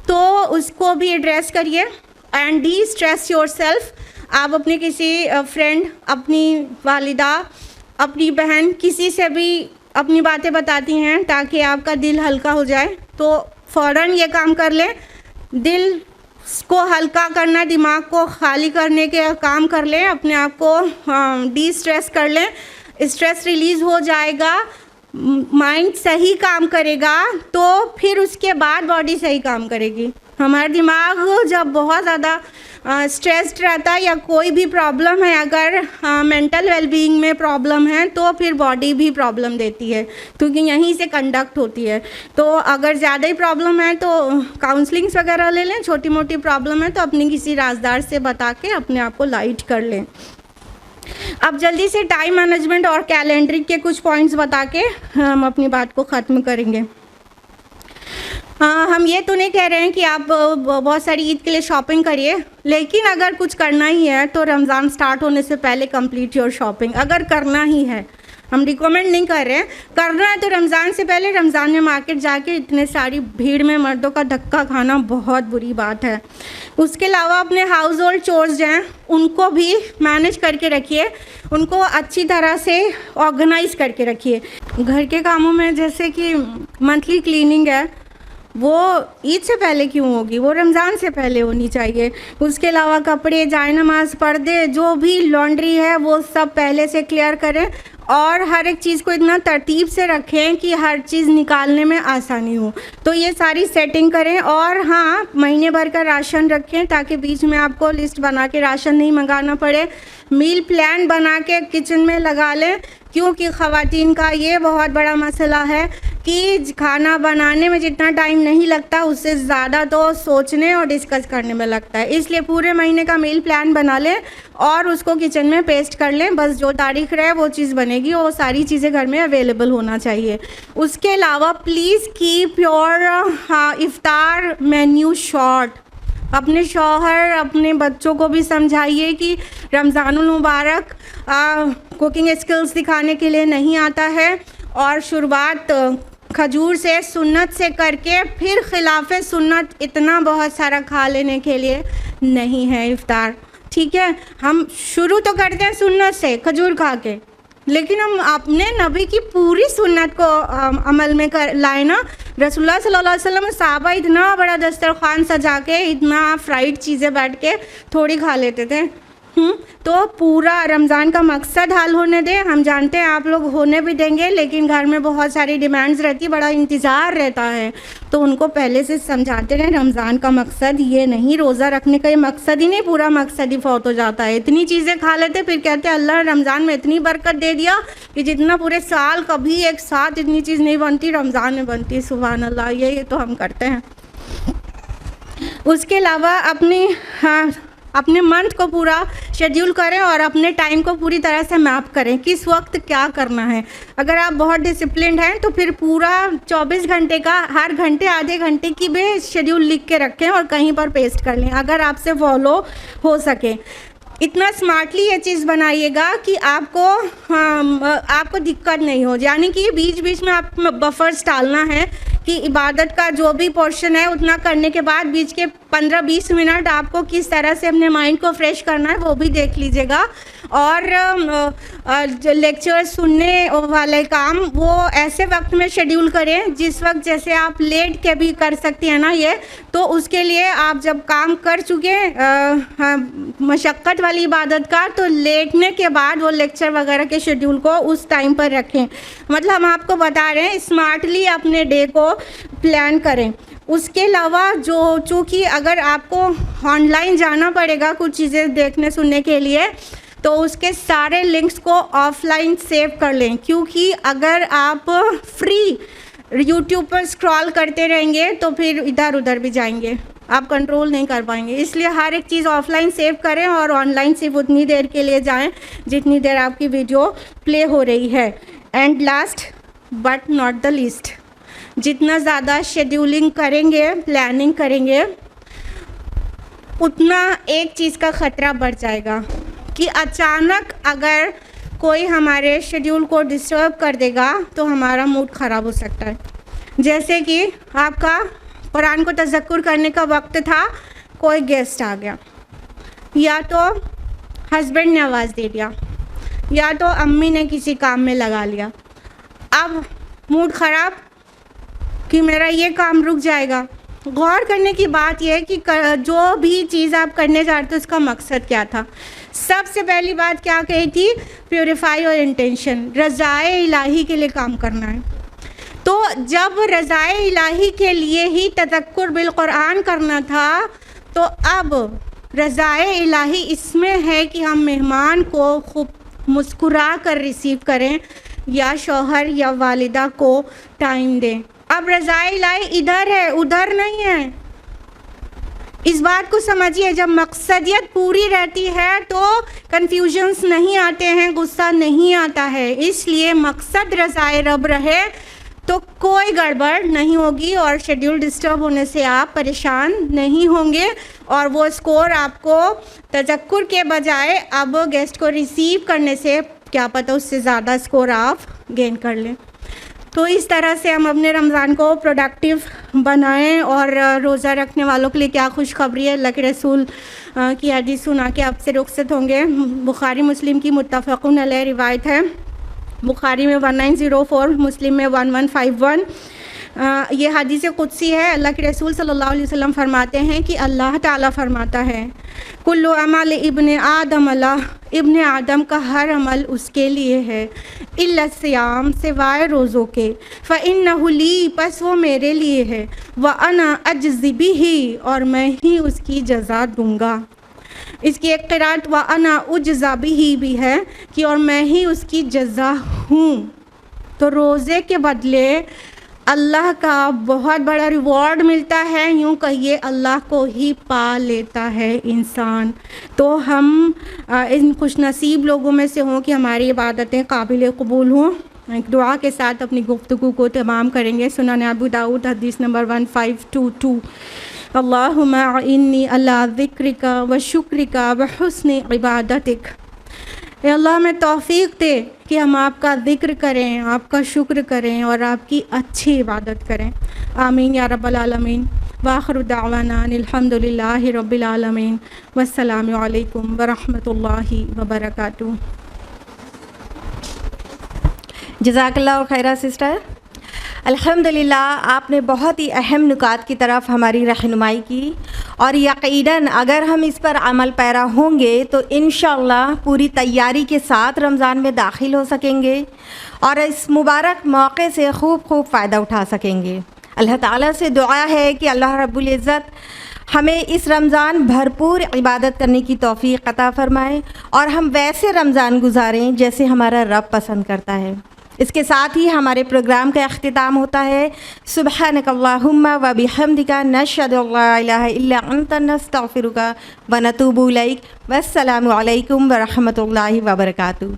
तो उसको भी एड्रेस करिए एंड डी स्ट्रेस योरसेल्फ। आप अपने किसी फ्रेंड, अपनी वालिदा, अपनी बहन, किसी से भी अपनी बातें बताती हैं ताकि आपका दिल हल्का हो जाए, तो फ़ौरन ये काम कर लें। दिल को हल्का करना, दिमाग को खाली करने के काम कर लें, अपने आप को डी स्ट्रेस कर लें, स्ट्रेस रिलीज़ हो जाएगा, माइंड सही काम करेगा तो फिर उसके बाद बॉडी सही काम करेगी। हमारा दिमाग जब बहुत ज़्यादा स्ट्रेस्ड रहता है या कोई भी प्रॉब्लम है, अगर मेंटल वेलबीइंग में प्रॉब्लम है तो फिर बॉडी भी प्रॉब्लम देती है, क्योंकि यहीं से कंडक्ट होती है। तो अगर ज़्यादा ही प्रॉब्लम है तो काउंसलिंग्स वगैरह ले लें, छोटी मोटी प्रॉब्लम है तो अपनी किसी राजदार से बता के अपने आप को लाइट कर लें। अब जल्दी से टाइम मैनेजमेंट और कैलेंडर के कुछ पॉइंट्स बता के हम अपनी बात को ख़त्म करेंगे। हम ये तो नहीं कह रहे हैं कि आप बहुत सारी ईद के लिए शॉपिंग करिए, लेकिन अगर कुछ करना ही है तो रमज़ान स्टार्ट होने से पहले कंप्लीट योर शॉपिंग। अगर करना ही है, हम रिकमेंड नहीं कर रहे हैं, करना है तो रमज़ान से पहले, रमज़ान में मार्केट जाके इतने सारी भीड़ में मर्दों का धक्का खाना बहुत बुरी बात है। उसके अलावा अपने हाउस होल्ड चोर्स हैं उनको भी मैनेज करके रखिए, उनको अच्छी तरह से ऑर्गेनाइज करके रखिए। घर के कामों में जैसे कि मंथली क्लीनिंग है, वो ईद से पहले क्यों होगी, वो रमज़ान से पहले होनी चाहिए। उसके अलावा कपड़े, जायनमाज, पर्दे, जो भी लॉन्ड्री है वो सब पहले से क्लियर करें और हर एक चीज़ को इतना तरतीब से रखें कि हर चीज़ निकालने में आसानी हो। तो ये सारी सेटिंग करें। और हाँ, महीने भर का राशन रखें ताकि बीच में आपको लिस्ट बना के राशन नहीं मंगाना पड़े। मील प्लान बना के किचन में लगा लें, क्योंकि ख़वातीन का ये बहुत बड़ा मसला है कि खाना बनाने में जितना टाइम नहीं लगता उससे ज़्यादा तो सोचने और डिस्कस करने में लगता है। इसलिए पूरे महीने का मील प्लान बना लें और उसको किचन में पेस्ट कर लें। बस जो तारीख रहे वो चीज़ बनेगी, वो सारी चीज़ें घर में अवेलेबल होना चाहिए। उसके अलावा please keep your iftar menu short. अपने शौहर, अपने बच्चों को भी समझाइए कि रमज़ानुल मुबारक कुकिंग स्किल्स दिखाने के लिए नहीं आता है और शुरुआत खजूर से, सुन्नत से करके फिर खिलाफ़े सुन्नत इतना बहुत सारा खा लेने के लिए नहीं है इफ्तार। ठीक है, हम शुरू तो करते हैं सुन्नत से खजूर खा के, लेकिन हम अपने नबी की पूरी सुन्नत को अमल में कर लाए ना। रसूलुल्लाह सल्लल्लाहु अलैहि वसल्लम सहाबा इतना बड़ा दस्तरखान सजा के इतना फ्राइड चीज़ें बैठ के थोड़ी खा लेते थे। तो पूरा रमज़ान का मकसद हाल होने दें। हम जानते हैं आप लोग होने भी देंगे, लेकिन घर में बहुत सारी डिमांड्स रहती, बड़ा इंतज़ार रहता है, तो उनको पहले से समझाते रहें रमज़ान का मकसद ये नहीं, रोज़ा रखने का ये मकसद ही नहीं, पूरा मकसद ही फौत हो जाता है। इतनी चीज़ें खा लेते फिर कहते हैं अल्लाह रमज़ान में इतनी बरकत दे दिया कि जितना पूरे साल कभी एक साथ इतनी चीज़ नहीं बनती, रमज़ान में बनती। सुभान अल्लाह, ये तो हम करते हैं। उसके अलावा अपने मंथ को पूरा शेड्यूल करें और अपने टाइम को पूरी तरह से मैप करें, किस वक्त क्या करना है। अगर आप बहुत डिसिप्लिन्ड हैं तो फिर पूरा 24 घंटे का हर घंटे आधे घंटे की भी शेड्यूल लिख के रखें और कहीं पर पेस्ट कर लें, अगर आपसे फॉलो हो सके। इतना स्मार्टली ये चीज़ बनाइएगा कि आपको दिक्कत नहीं हो, यानी कि बीच बीच में आप बफर्स डालना है कि इबादत का जो भी पोर्शन है उतना करने के बाद बीच के 15-20 मिनट आपको किस तरह से अपने माइंड को फ्रेश करना है वो भी देख लीजिएगा। और जो लेक्चर सुनने वाले काम वो ऐसे वक्त में शेड्यूल करें जिस वक्त जैसे आप लेट के भी कर सकती हैं ना ये, तो उसके लिए आप जब काम कर चुके मशक्क़त वाली इबादत का, तो लेटने के बाद वो लेक्चर वगैरह के शेड्यूल को उस टाइम पर रखें। मतलब हम आपको बता रहे हैं स्मार्टली अपने डे को प्लान करें। उसके अलावा चूँकि अगर आपको ऑनलाइन जाना पड़ेगा कुछ चीज़ें देखने सुनने के लिए, तो उसके सारे लिंक्स को ऑफलाइन सेव कर लें, क्योंकि अगर आप फ्री यूट्यूब पर स्क्रॉल करते रहेंगे तो फिर इधर उधर भी जाएंगे, आप कंट्रोल नहीं कर पाएंगे। इसलिए हर एक चीज़ ऑफलाइन सेव करें और ऑनलाइन सिर्फ उतनी देर के लिए जाएं जितनी देर आपकी वीडियो प्ले हो रही है। And last but not the least, जितना ज़्यादा शेड्यूलिंग करेंगे, प्लानिंग करेंगे, उतना एक चीज़ का ख़तरा बढ़ जाएगा कि अचानक अगर कोई हमारे शेड्यूल को डिस्टर्ब कर देगा तो हमारा मूड ख़राब हो सकता है। जैसे कि आपका कुरान को तज़क्कुर करने का वक्त था, कोई गेस्ट आ गया, या तो हस्बैंड ने आवाज़ दे दिया, या तो अम्मी ने किसी काम में लगा लिया। अब मूड ख़राब कि मेरा ये काम रुक जाएगा। गौर करने की बात यह है कि जो भी चीज़ आप करने जा रहे थे उसका मकसद क्या था। सबसे पहली बात क्या कही थी? प्योरीफाई और इंटेंशन, रज़ाए इलाही के लिए काम करना है। तो जब रज़ाए इलाही के लिए ही तज़क्कुर बिल कुरान करना था, तो अब रज़ाए इलाही इसमें है कि हम मेहमान को खूब मुस्कुरा कर रिसीव करें या शौहर या वालिदा को टाइम दें। अब रज़ाए इलाही इधर है, उधर नहीं है। इस बात को समझिए, जब मकसदियत पूरी रहती है तो कन्फ्यूजन्स नहीं आते हैं, गुस्सा नहीं आता है। इसलिए मकसद रज़ाए रब रहे तो कोई गड़बड़ नहीं होगी और शेड्यूल डिस्टर्ब होने से आप परेशान नहीं होंगे, और वो स्कोर आपको तज़क्कुर के बजाय अब गेस्ट को रिसीव करने से क्या पता उससे ज़्यादा स्कोर आप गेन कर लें। तो इस तरह से हम अपने रमज़ान को प्रोडक्टिव बनाएं। और रोज़ा रखने वालों के लिए क्या खुशखबरी है, अल्लाह के रसूल की हदीस सुना के आपसे रुखसत होंगे। बुखारी मुस्लिम की मुत्तफ़क़ुन अलैह रिवायत है, बुखारी में 1904, मुस्लिम में 1151। ये हदीस कुदसी है। अल्लाह के रसूल सल्लल्लाहु अलैहि वसल्लम फरमाते हैं कि अल्लाह ताला फरमाता है, कुल्लु अमल इब्ने आदम अला, इब्ने आदम का हर अमल उसके लिए है, इल्ला सियाम, सिवाय रोज़ों के, फ़इन्नहु ली, बस वो मेरे लिए है, व अना अज्ज़ी बिही, और मैं ही उसकी जज़ा दूँगा। इसकी एक क़िरात व अना उज्ज़ा बिही भी है कि और मैं ही उसकी जज़ा हूँ। तो रोज़े के बदले अल्लाह का बहुत बड़ा रिवॉर्ड मिलता है, यूँ कहिए अल्लाह को ही पा लेता है इंसान। तो हम इन खुशनसीब लोगों में से हों कि हमारी इबादतें काबिल कबूल हों। एक दुआ के साथ अपनी गुफ्तगू को तमाम करेंगे। सुनन अबू दाऊद हदीस नंबर 1522, अल्लाहुम्मा इन्नी अला ज़िक्रिका व शुक्रिका व हुस्नि इबादतिक। ए अल्लाह में तौफ़ीक़ दे कि हम आपका ज़िक्र करें, आपका शुक्र करें और आपकी अच्छी इबादत करें। आमीन या रब्बल आलमीन। वाखिरु दावाना अनिल हम्दुलिल्लाहि रब्बिल आलमीन। वस्सलामु अलैकुम व रहमतुल्लाहि व बरकातुहू। जज़ाकल्लाह खैरा सिस्टर। अल्हम्दुलिल्लाह, आपने बहुत ही अहम नुकात की तरफ हमारी रहनुमाई की और यकीनन अगर हम इस पर अमल पैरा होंगे तो इंशाअल्लाह पूरी तैयारी के साथ रमज़ान में दाखिल हो सकेंगे और इस मुबारक मौके से खूब फ़ायदा उठा सकेंगे। अल्लाह ताला से दुआ है कि अल्लाह रब्बुल इज़्ज़त हमें इस रमज़ान भरपूर इबादत करने की तौफ़ीक़ अता फ़रमाए और हम वैसे रमज़ान गुजारें जैसे हमारा रब पसंद करता है। इसके साथ ही हमारे प्रोग्राम का अख्तिताम होता है। सुब्हानकल्लाहुम्मा व बिहम्दिका नशहदु अल्ला इलाहा इल्ला अंता नस्तगफिरुका व नतूबु इलैक। वस्सलामु अलैकुम व रहमतुल्लाहि व बरकातुहू।